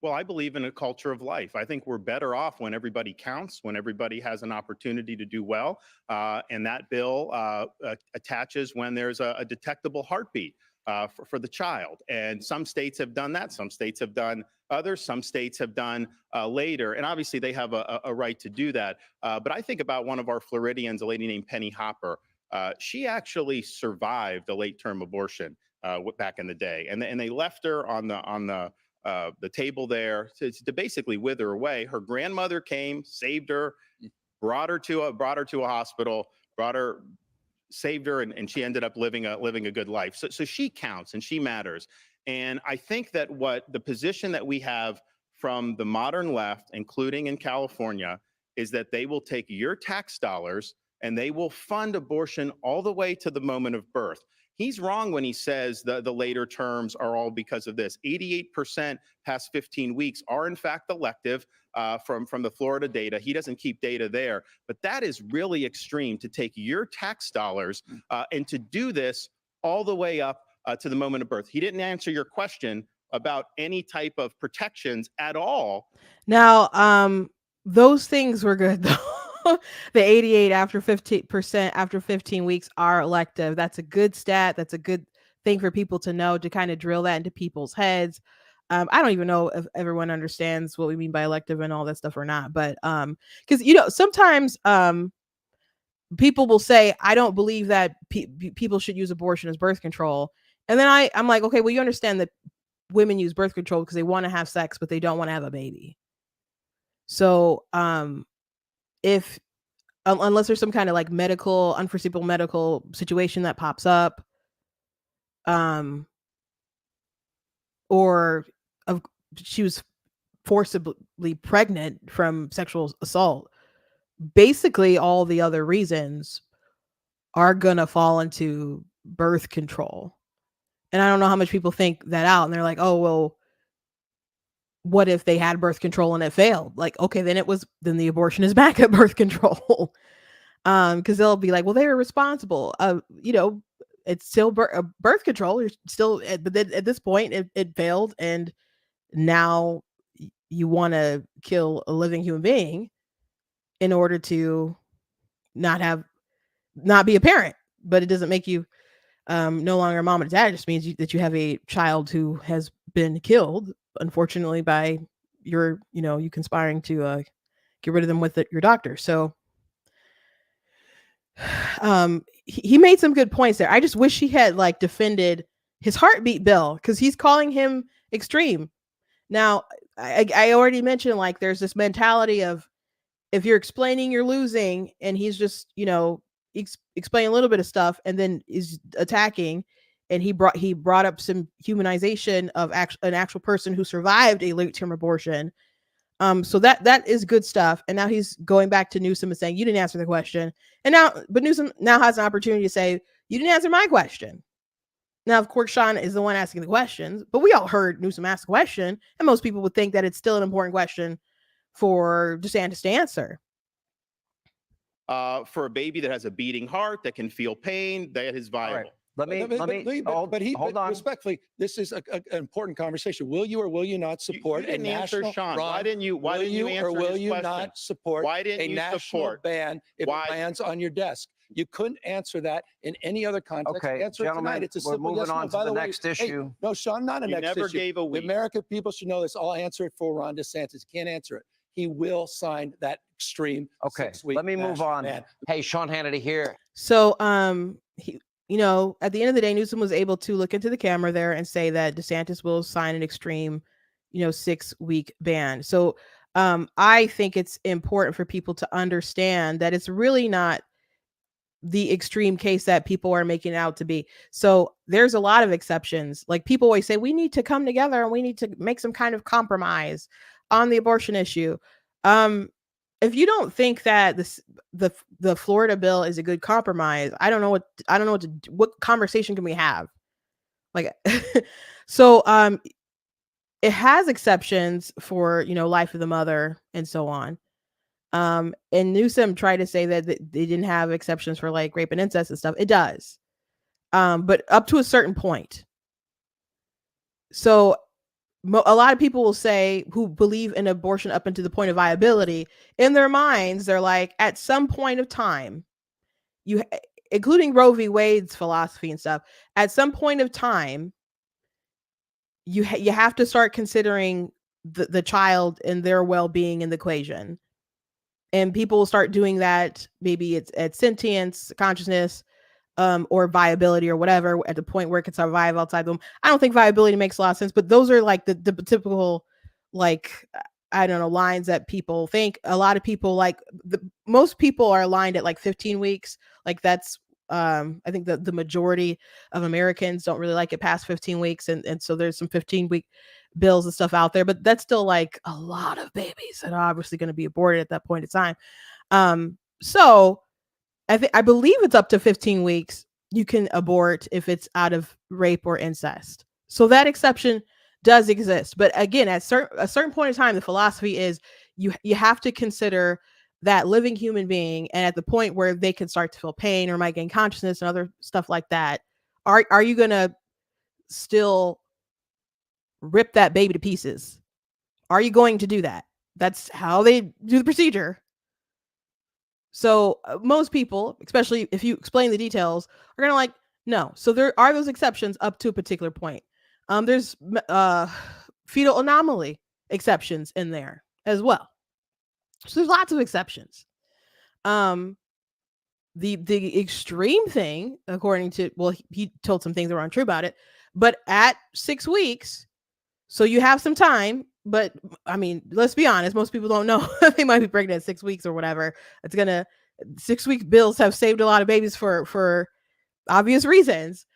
Well, I believe in a culture of life. I think we're better off when everybody counts, when everybody has an opportunity to do well. And that bill attaches when there's a detectable heartbeat for the child. And some states have done that. Some states have done others. Some states have done later. And obviously they have a right to do that. But I think about one of our Floridians, a lady named Penny Hopper. She actually survived a late-term abortion back in the day. And they left her on the table there to basically wither away. Her grandmother came, saved her, brought her to a hospital, saved her, and she ended up living a good life. So she counts and she matters. And I think that what the position that we have from the modern left, including in California, is that they will take your tax dollars and they will fund abortion all the way to the moment of birth. He's wrong when he says the later terms are all because of this. 88% past 15 weeks are in fact elective from the Florida data. He doesn't keep data there, but that is really extreme to take your tax dollars and to do this all the way up to the moment of birth. He didn't answer your question about any type of protections at all. Now, those things were good though. The 88 after 15% after 15 weeks are elective. That's a good stat. That's a good thing for people to know, to kind of drill that into people's heads. I don't even know if everyone understands what we mean by elective and all that stuff or not, but because sometimes people will say, I don't believe that people should use abortion as birth control, and then I'm like, okay, well, you understand that women use birth control because they want to have sex, but they don't want to have a baby. So if unless there's some kind of like unforeseeable medical situation that pops up, or of she was forcibly pregnant from sexual assault, basically all the other reasons are gonna fall into birth control. And I don't know how much people think that out, and they're like, oh well, what if they had birth control and it failed? Like, okay, then the abortion is back at birth control. Because they'll be like, well, they were responsible. It's still birth control. You're still, but then at this point, it failed, and now you want to kill a living human being in order to not be a parent. But it doesn't make you no longer a mom and dad. It just means that you have a child who has been killed, unfortunately, by you conspiring to get rid of them with your doctor. So he made some good points there. I just wish he had like defended his heartbeat bill, because he's calling him extreme. Now, I already mentioned, like, there's this mentality of, if you're explaining, you're losing, and he's just, explaining a little bit of stuff and then is attacking. And he brought up some humanization of an actual person who survived a late term abortion. So that is good stuff. And now he's going back to Newsom and saying, you didn't answer the question. But Newsom now has an opportunity to say, you didn't answer my question. Now, of course, Sean is the one asking the questions, but we all heard Newsom ask the question, and most people would think that it's still an important question for DeSantis to answer. For a baby that has a beating heart, that can feel pain, that is viable. Hold on. Respectfully, this is an important conversation. Will you or will you not support you a national? Answer, Sean. Why didn't you answer or will his you question? not support a national ban if it lands on your desk? You couldn't answer that in any other context. Okay, answer gentlemen, it tonight. It's a we're simple moving yes on no. By to the way, next issue. Hey, no, Sean, not a you next never issue. gave a week. The American people should know this. I'll answer it for Ron DeSantis. Can't answer it. He will sign that extreme. Okay, 6-week let me move on. ban. Hey, Sean Hannity here. So, he, at the end of the day, Newsom was able to look into the camera there and say that DeSantis will sign an extreme, 6-week ban. So, I think it's important for people to understand that it's really not the extreme case that people are making it out to be. So there's a lot of exceptions. Like, people always say, we need to come together and we need to make some kind of compromise on the abortion issue. If you don't think that the Florida bill is a good compromise, I don't know what conversation can we have? Like, so it has exceptions for, life of the mother and so on. And Newsom tried to say that they didn't have exceptions for like rape and incest and stuff. It does. But up to a certain point. So a lot of people will say, who believe in abortion up until the point of viability, in their minds, they're like, at some point of time, including Roe v. Wade's philosophy and stuff, at some point of time, you have to start considering the child and their well-being in the equation. And people will start doing that. Maybe it's at sentience, consciousness, or viability or whatever, at the point where it can survive outside them. I don't think viability makes a lot of sense, but those are like the typical, like, I don't know, lines that people think. A lot of people, most people are aligned at like 15 weeks. Like, that's, I think the majority of Americans don't really like it past 15 weeks. And so there's some 15-week bills and stuff out there, but that's still like a lot of babies that are obviously going to be aborted at that point in time. So I believe it's up to 15 weeks you can abort if it's out of rape or incest. So that exception does exist. But again, at a certain point in time, the philosophy is you have to consider that living human being, and at the point where they can start to feel pain or might gain consciousness and other stuff like that, are you going to still rip that baby to pieces? Are you going to do that? That's how they do the procedure. So most people, especially if you explain the details, are going to like, no. So there are those exceptions up to a particular point. There's fetal anomaly exceptions in there as well. So there's lots of exceptions. The extreme thing, according to, well, he told some things that were untrue about it, but at 6 weeks, so you have some time. But I mean, let's be honest, most people don't know they might be pregnant at 6 weeks or whatever. 6-week bills have saved a lot of babies for obvious reasons.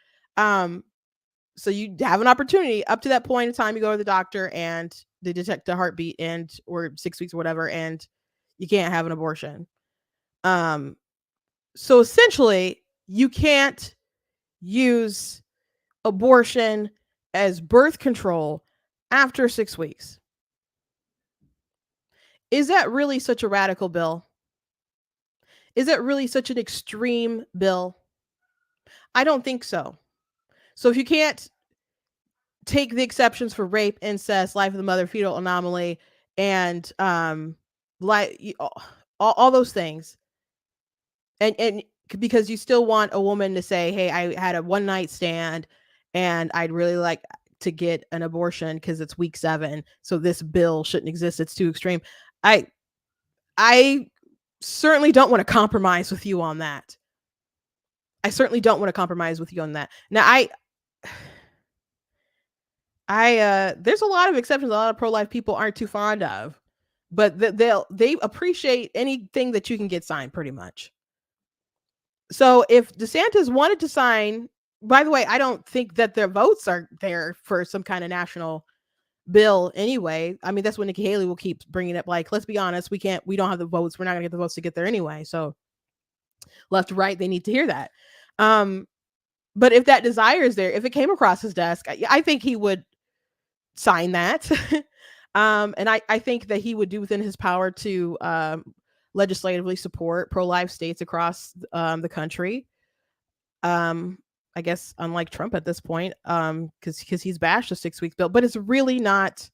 So you have an opportunity up to that point in time. You go to the doctor and they detect the heartbeat or 6 weeks or whatever, and you can't have an abortion. So essentially, you can't use abortion as birth control after 6 weeks. Is that really such a radical bill? Is that really such an extreme bill? I don't think so. So if you can't take the exceptions for rape, incest, life of the mother, fetal anomaly, and all those things, and because you still want a woman to say, "Hey, I had a one night stand, and I'd really like to get an abortion because it's week 7, so this bill shouldn't exist. It's too extreme." I certainly don't want to compromise with you on that. I certainly don't want to compromise with you on that. Now, there's a lot of exceptions a lot of pro-life people aren't too fond of, but they appreciate anything that you can get signed pretty much. So if DeSantis wanted to sign, by the way, I don't think that their votes are there for some kind of national bill anyway. I mean, that's what Nikki Haley will keep bringing up. Like, let's be honest, we don't have the votes. We're not gonna get the votes to get there anyway. So left to right, they need to hear that. But if that desire is there, if it came across his desk, I think he would sign that. And I think that he would do within his power to legislatively support pro-life states across the country. I guess unlike Trump at this point, because he's bashed the 6 week bill, but it's really not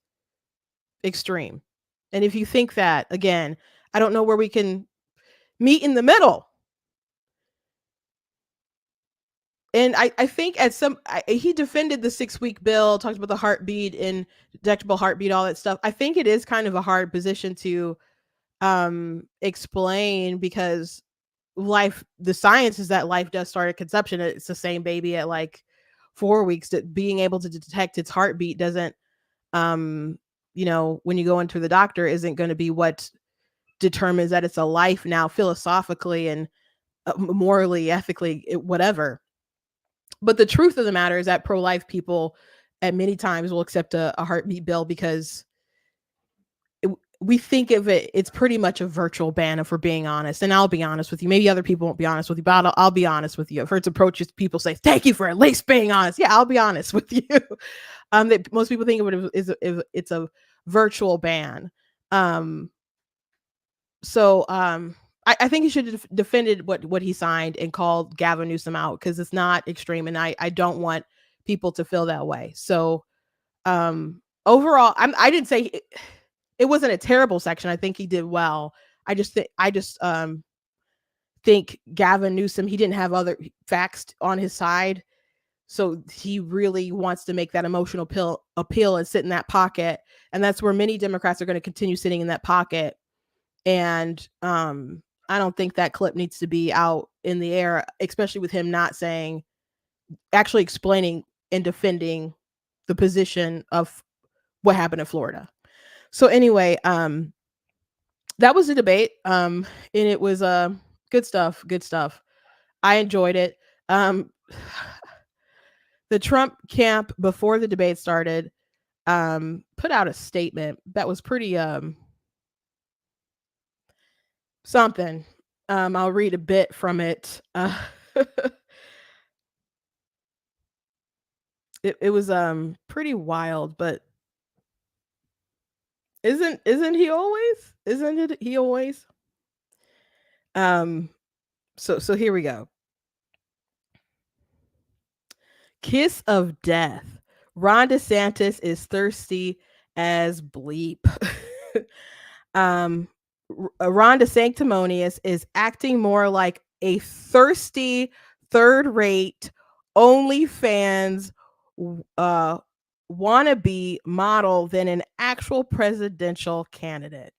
extreme. And if you think that, again, I don't know where we can meet in the middle. And I think he defended the 6 week bill, talked about the heartbeat and detectable heartbeat, all that stuff. I think it is kind of a hard position to explain because the science is that life does start at conception. It's the same baby at like 4 weeks, that being able to detect its heartbeat doesn't, when you go into the doctor, isn't going to be what determines that it's a life now, philosophically and morally, ethically, whatever. But the truth of the matter is that pro-life people at many times will accept a heartbeat bill because we think of it's pretty much a virtual ban, if we're being honest. And I'll be honest with you. Maybe other people won't be honest with you, but I'll be honest with you. I've heard approaches, people say, "Thank you for at least being honest." Yeah, I'll be honest with you. That most people think of it as it's a virtual ban. So I think he should have defended what he signed and called Gavin Newsom out, because it's not extreme, and I don't want people to feel that way. So overall, I didn't say it wasn't a terrible section. I think he did well. I just think Gavin Newsom, he didn't have other facts on his side, so he really wants to make that emotional appeal and sit in that pocket, and that's where many Democrats are going to continue sitting in that pocket. And I don't think that clip needs to be out in the air, especially with him not actually explaining and defending the position of what happened in Florida. So anyway, that was the debate. And it was good stuff. I enjoyed it. The Trump camp, before the debate started, put out a statement that was pretty something. I'll read a bit from it. It was pretty wild, but isn't he always? Isn't it he always? So here we go. Kiss of death. Ron DeSantis is thirsty as bleep. Ron DeSanctimonious is acting more like a thirsty, third-rate, OnlyFans wannabe model than an actual presidential candidate.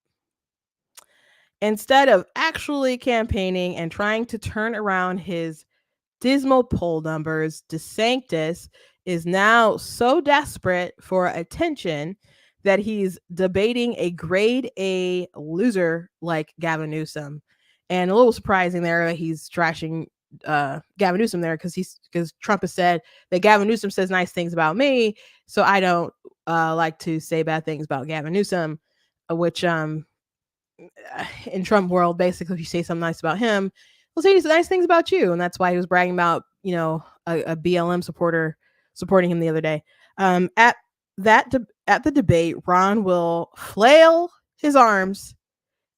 Instead of actually campaigning and trying to turn around his dismal poll numbers, DeSantis is now so desperate for attention that he's debating a grade A loser like Gavin Newsom. And a little surprising there that he's trashing Gavin Newsom there because Trump has said that Gavin Newsom says nice things about me, so I don't like to say bad things about Gavin Newsom, which in Trump world, basically, if you say something nice about him, he'll say nice things about you, and that's why he was bragging about a BLM supporter supporting him the other day. At the debate, Ron will flail his arms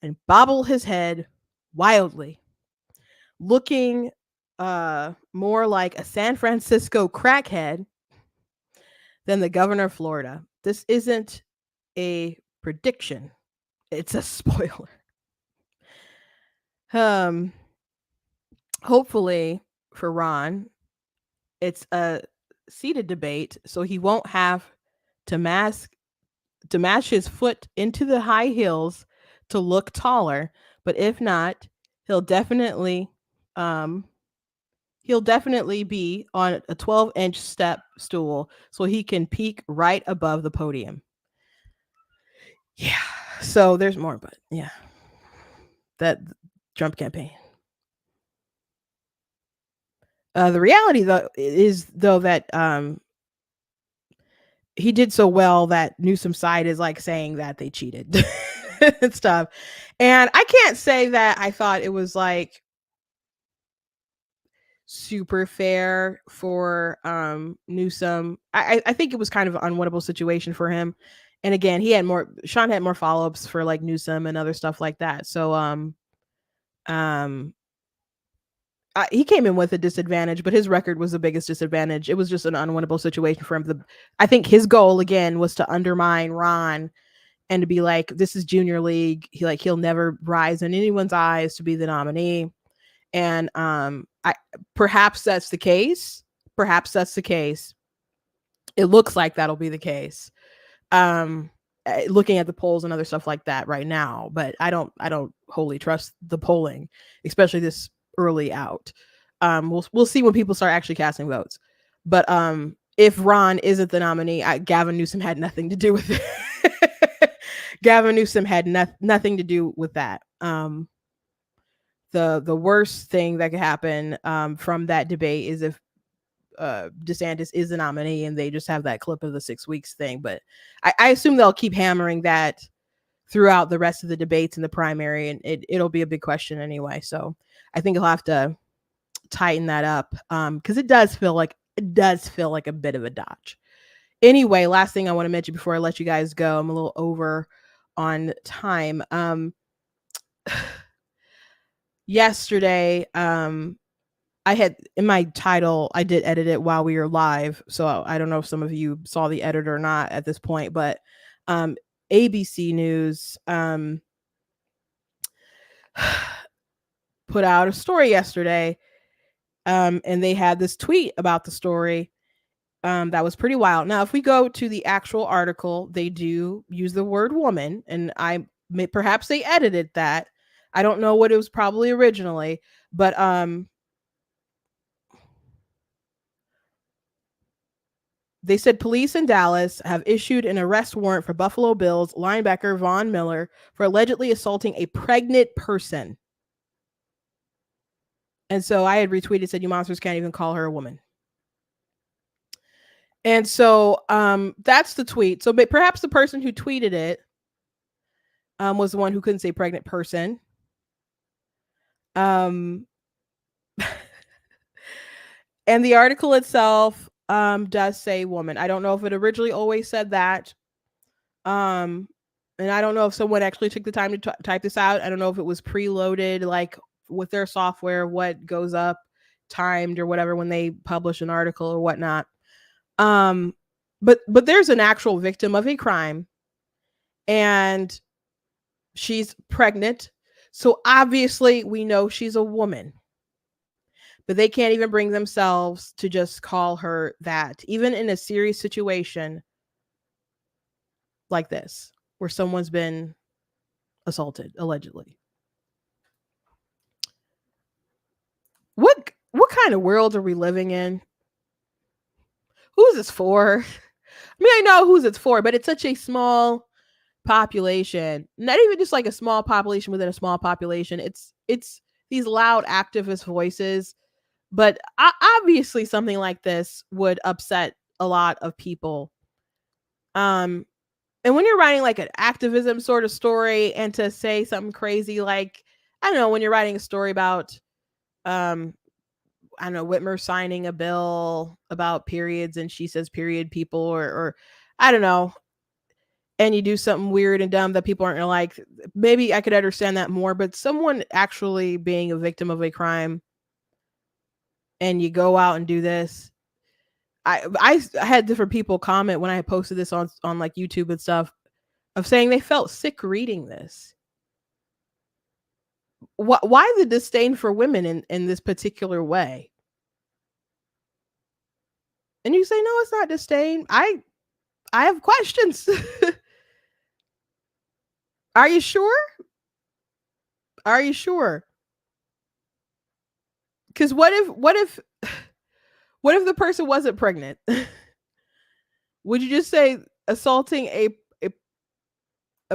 and bobble his head wildly, looking more like a San Francisco crackhead than the governor of Florida. This isn't a prediction. It's a spoiler. Hopefully for Ron, it's a seated debate, so he won't have to mash his foot into the high heels to look taller. But if not, he'll definitely be on a 12-inch step stool so he can peek right above the podium. Yeah. So there's more, but yeah. That Trump campaign. The reality though is that he did so well that Newsom's side is like saying that they cheated and stuff. And I can't say that I thought it was like super fair for Newsom. I think it was kind of an unwinnable situation for him. And again, Sean had more follow-ups for like Newsom and other stuff like that. So he came in with a disadvantage, but his record was the biggest disadvantage. It was just an unwinnable situation for him. I think his goal again was to undermine Ron and to be like, this is junior league. He'll never rise in anyone's eyes to be the nominee. And perhaps that's the case. It looks like that'll be the case. Looking at the polls and other stuff like that right now, but I don't wholly trust the polling, especially this early out. We'll see when people start actually casting votes. But if Ron isn't the nominee, Gavin Newsom had nothing to do with it. Gavin Newsom had nothing to do with that. The worst thing that could happen from that debate is if DeSantis is the nominee and they just have that clip of the 6 weeks thing. But I assume they'll keep hammering that throughout the rest of the debates in the primary, and it'll be a big question anyway. So I think he'll have to tighten that up because it does feel like a bit of a dodge. Anyway, last thing I want to mention before I let you guys go, I'm a little over on time. Yesterday, I had in my title, I did edit it while we were live. So I don't know if some of you saw the edit or not at this point, but ABC News put out a story yesterday. And they had this tweet about the story that was pretty wild. Now, if we go to the actual article, they do use the word woman, and perhaps they edited that. I don't know what it was probably originally, but they said police in Dallas have issued an arrest warrant for Buffalo Bills linebacker Von Miller for allegedly assaulting a pregnant person. And so I had retweeted, said, you monsters can't even call her a woman. And so that's the tweet. So perhaps the person who tweeted it was the one who couldn't say pregnant person. And the article itself does say woman. I don't know if it originally always said that. And I don't know if someone actually took the time to type this out. I don't know if it was preloaded, like with their software, what goes up timed or whatever when they publish an article or whatnot. But there's an actual victim of a crime and she's pregnant. So obviously we know she's a woman, but they can't even bring themselves to just call her that, even in a serious situation like this, where someone's been assaulted, allegedly. What kind of world are we living in? Who's this for? I mean, I know who's it's for, but it's such a small population. Not even just like a small population within a small population. It's these loud activist voices But obviously something like this would upset a lot of people. And when you're writing like an activism sort of story, and to say something crazy like, I don't know, when you're writing a story about I don't know, Whitmer signing a bill about periods and she says period people, or I don't know, and you do something weird and dumb that people aren't gonna like, maybe I could understand that more. But someone actually being a victim of a crime and you go out and do this, I had different people comment when I posted this on like YouTube and stuff, of saying they felt sick reading this. Why the disdain for women in this particular way? And you say, no, it's not disdain. I have questions. Are you sure? Are you sure? Because what if the person wasn't pregnant? Would you just say assaulting a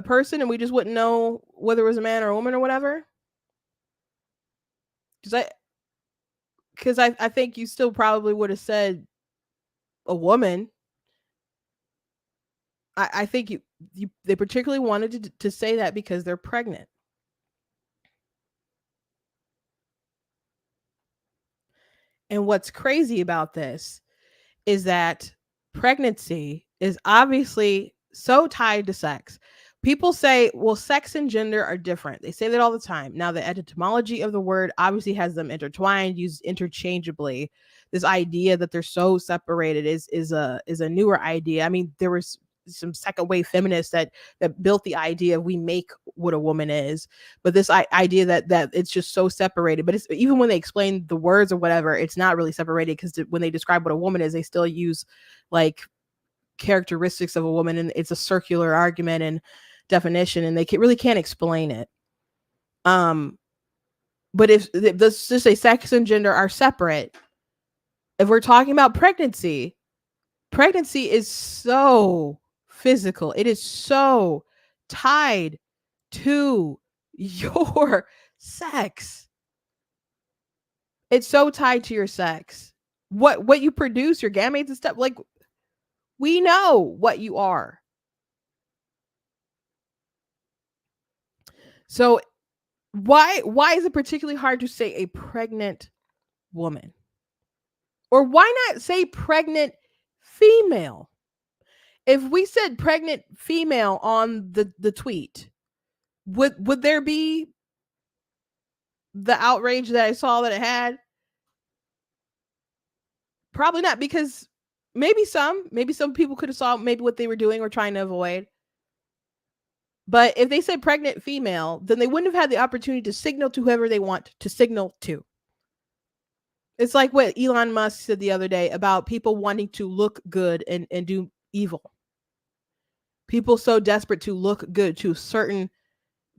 person and we just wouldn't know whether it was a man or a woman or whatever? Because I think you still probably would have said a woman. I think they particularly wanted to say that because they're pregnant. And what's crazy about this is that pregnancy is obviously so tied to sex. People say, well, sex and gender are different. They say that all the time. Now, the etymology of the word obviously has them intertwined, used interchangeably. This idea that they're so separated is a newer idea. I mean, there was some second wave feminists that built the idea of we make what a woman is, but this idea that it's just so separated. But it's, even when they explain the words or whatever, it's not really separated, because when they describe what a woman is, they still use like characteristics of a woman, and it's a circular argument and definition, and they really can't explain it. But if let's just say sex and gender are separate, if we're talking about pregnancy is so physical. It is so tied to your sex. It's so tied to your sex. What you produce, your gametes and stuff, like, we know what you are. So why is it particularly hard to say a pregnant woman? Or why not say pregnant female? If we said pregnant female on the tweet, would there be the outrage that I saw that it had? Probably not, because maybe some people could have saw maybe what they were doing or trying to avoid. But if they said pregnant female, then they wouldn't have had the opportunity to signal to whoever they want to signal to. It's like what Elon Musk said the other day about people wanting to look good and do evil. People so desperate to look good to a certain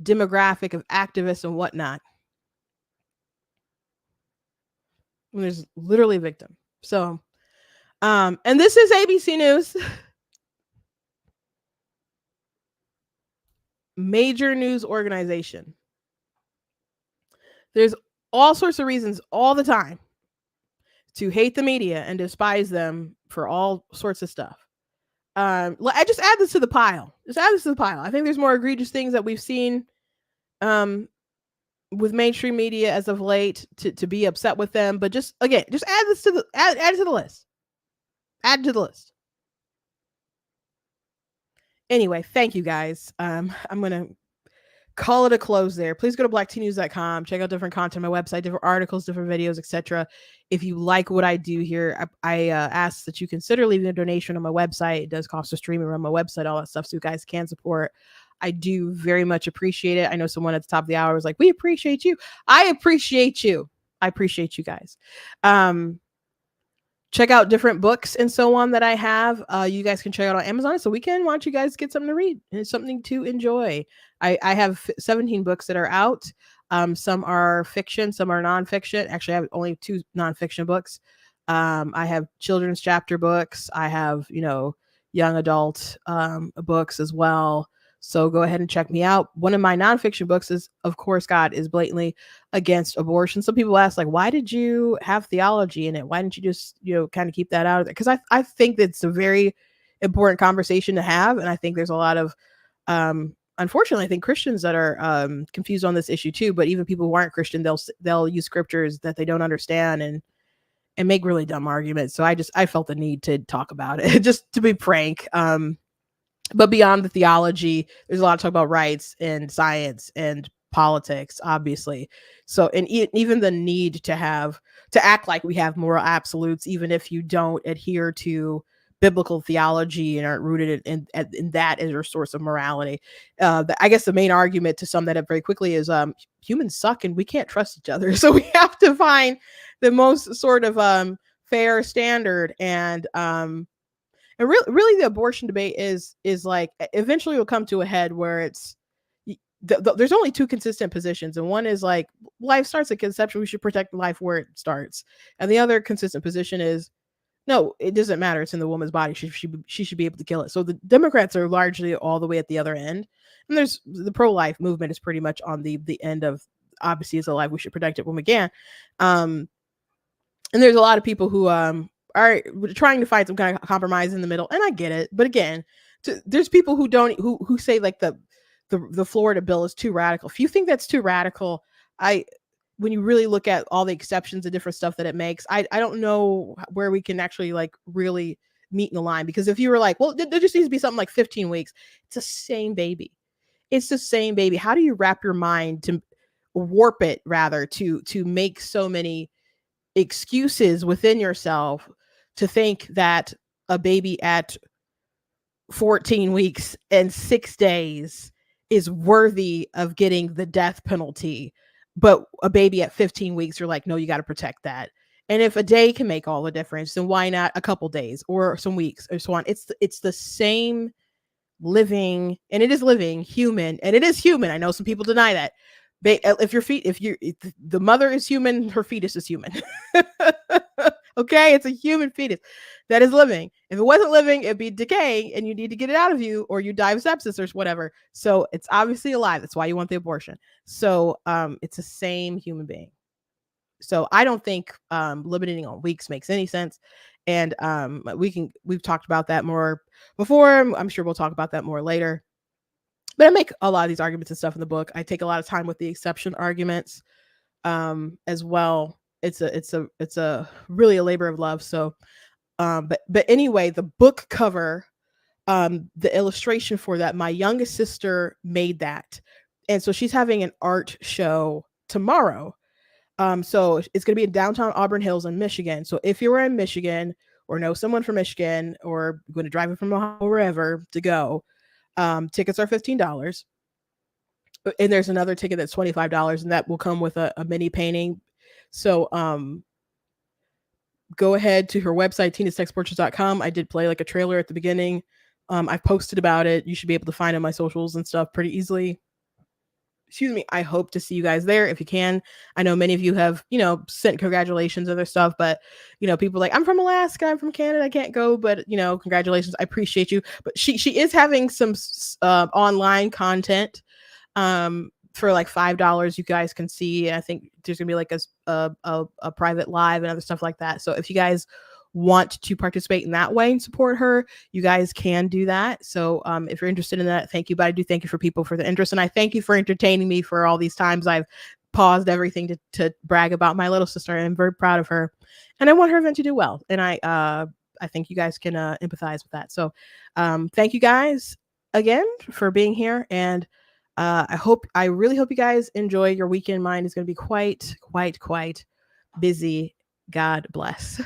demographic of activists and whatnot. And there's literally a victim. So, and this is ABC News. Major news organization. There's all sorts of reasons all the time to hate the media and despise them for all sorts of stuff. I just add this to the pile. I think there's more egregious things that we've seen with mainstream media as of late to be upset with them. But just add this to add it to the list. Add to the list. Anyway, thank you guys. I'm gonna call it a close there. Please go to blacktnews.com. Check out different content on my website, different articles, different videos, etc. If you like what I do here, I ask that you consider leaving a donation on my website. It does cost a stream around my website, all that stuff, so you guys can support. I do very much appreciate it. I know someone at the top of the hour was like, we appreciate you. I appreciate you. I appreciate you guys. Check out different books and so on that I have. You guys can check out on Amazon. So weekend, why don't you guys get something to read and something to enjoy? I have 17 books that are out. Some are fiction, some are nonfiction. Actually, I have only 2 nonfiction books. I have children's chapter books. I have, young adult books as well. So go ahead and check me out. One of my nonfiction books is, of course, God is blatantly against abortion. Some people ask, like, why did you have theology in it? Why didn't you just, kind of keep that out of there? Because I think that's a very important conversation to have. And I think there's a lot of, unfortunately, I think Christians that are confused on this issue too. But even people who aren't Christian, they'll use scriptures that they don't understand and make really dumb arguments. So I felt the need to talk about it, just to be frank. But beyond the theology, there's a lot of talk about rights and science and politics, obviously. So, and even the need to act like we have moral absolutes, even if you don't adhere to biblical theology and aren't rooted in that as your source of morality. I guess the main argument, to sum that up very quickly, is humans suck and we can't trust each other. So we have to find the most sort of fair standard. And really the abortion debate is like, eventually will come to a head where it's there's only two consistent positions, and one is like, life starts at conception, we should protect life where it starts, and the other consistent position is, no, it doesn't matter, it's in the woman's body, she should be able to kill it. So the Democrats are largely all the way at the other end, and there's the pro-life movement is pretty much on the end of, obviously it's alive, we should protect it when we can. And there's a lot of people who are trying to find some kind of compromise in the middle, and I get it. But again, there's people who say like the Florida bill is too radical. If you think that's too radical, when you really look at all the exceptions and different stuff that it makes, I don't know where we can actually like really meet in the line. Because if you were like, well, there just needs to be something like 15 weeks, it's the same baby. It's the same baby. How do you wrap your mind to warp it rather to make so many excuses within yourself to think that a baby at 14 weeks and 6 days is worthy of getting the death penalty, but a baby at 15 weeks, you're like, no, you got to protect that. And if a day can make all the difference, then why not a couple days or some weeks or so on? It's the same living, and it is living human, and it is human. I know some people deny that. If the mother is human, her fetus is human. Okay, it's a human fetus that is living. If it wasn't living, it'd be decaying, and you need to get it out of you, or you die of sepsis or whatever. So it's obviously alive. That's why you want the abortion. So it's the same human being. So I don't think limiting on weeks makes any sense. And we've talked about that more before. I'm sure we'll talk about that more later. But I make a lot of these arguments and stuff in the book. I take a lot of time with the exception arguments as well. It's a really a labor of love. So, but anyway, the book cover, the illustration for that, my youngest sister made that. And so she's having an art show tomorrow. So it's going to be in downtown Auburn Hills in Michigan. So if you're in Michigan or know someone from Michigan or going to drive it from Ohio or wherever to go, tickets are $15. And there's another ticket that's $25, and that will come with a mini painting. So go ahead to her website, tinasexportraits.com. I did play like a trailer at the beginning. I've posted about it. You should be able to find it on my socials and stuff pretty easily. Excuse me. I hope to see you guys there if you can. I know many of you have, sent congratulations and other stuff, but, people like, I'm from Alaska, I'm from Canada, I can't go, but, congratulations. I appreciate you. But she is having some online content for like $5 you guys can see. And I think there's gonna be like a private live and other stuff like that. So if you guys want to participate in that way and support her, you guys can do that. So if you're interested in that, thank you. But I do thank you for people for the interest, and I thank you for entertaining me for all these times I've paused everything to brag about my little sister. And I'm very proud of her, and I want her event to do well. And I think you guys can empathize with that. So thank you guys again for being here, and I really hope you guys enjoy your weekend. Mine is going to be quite busy. God bless.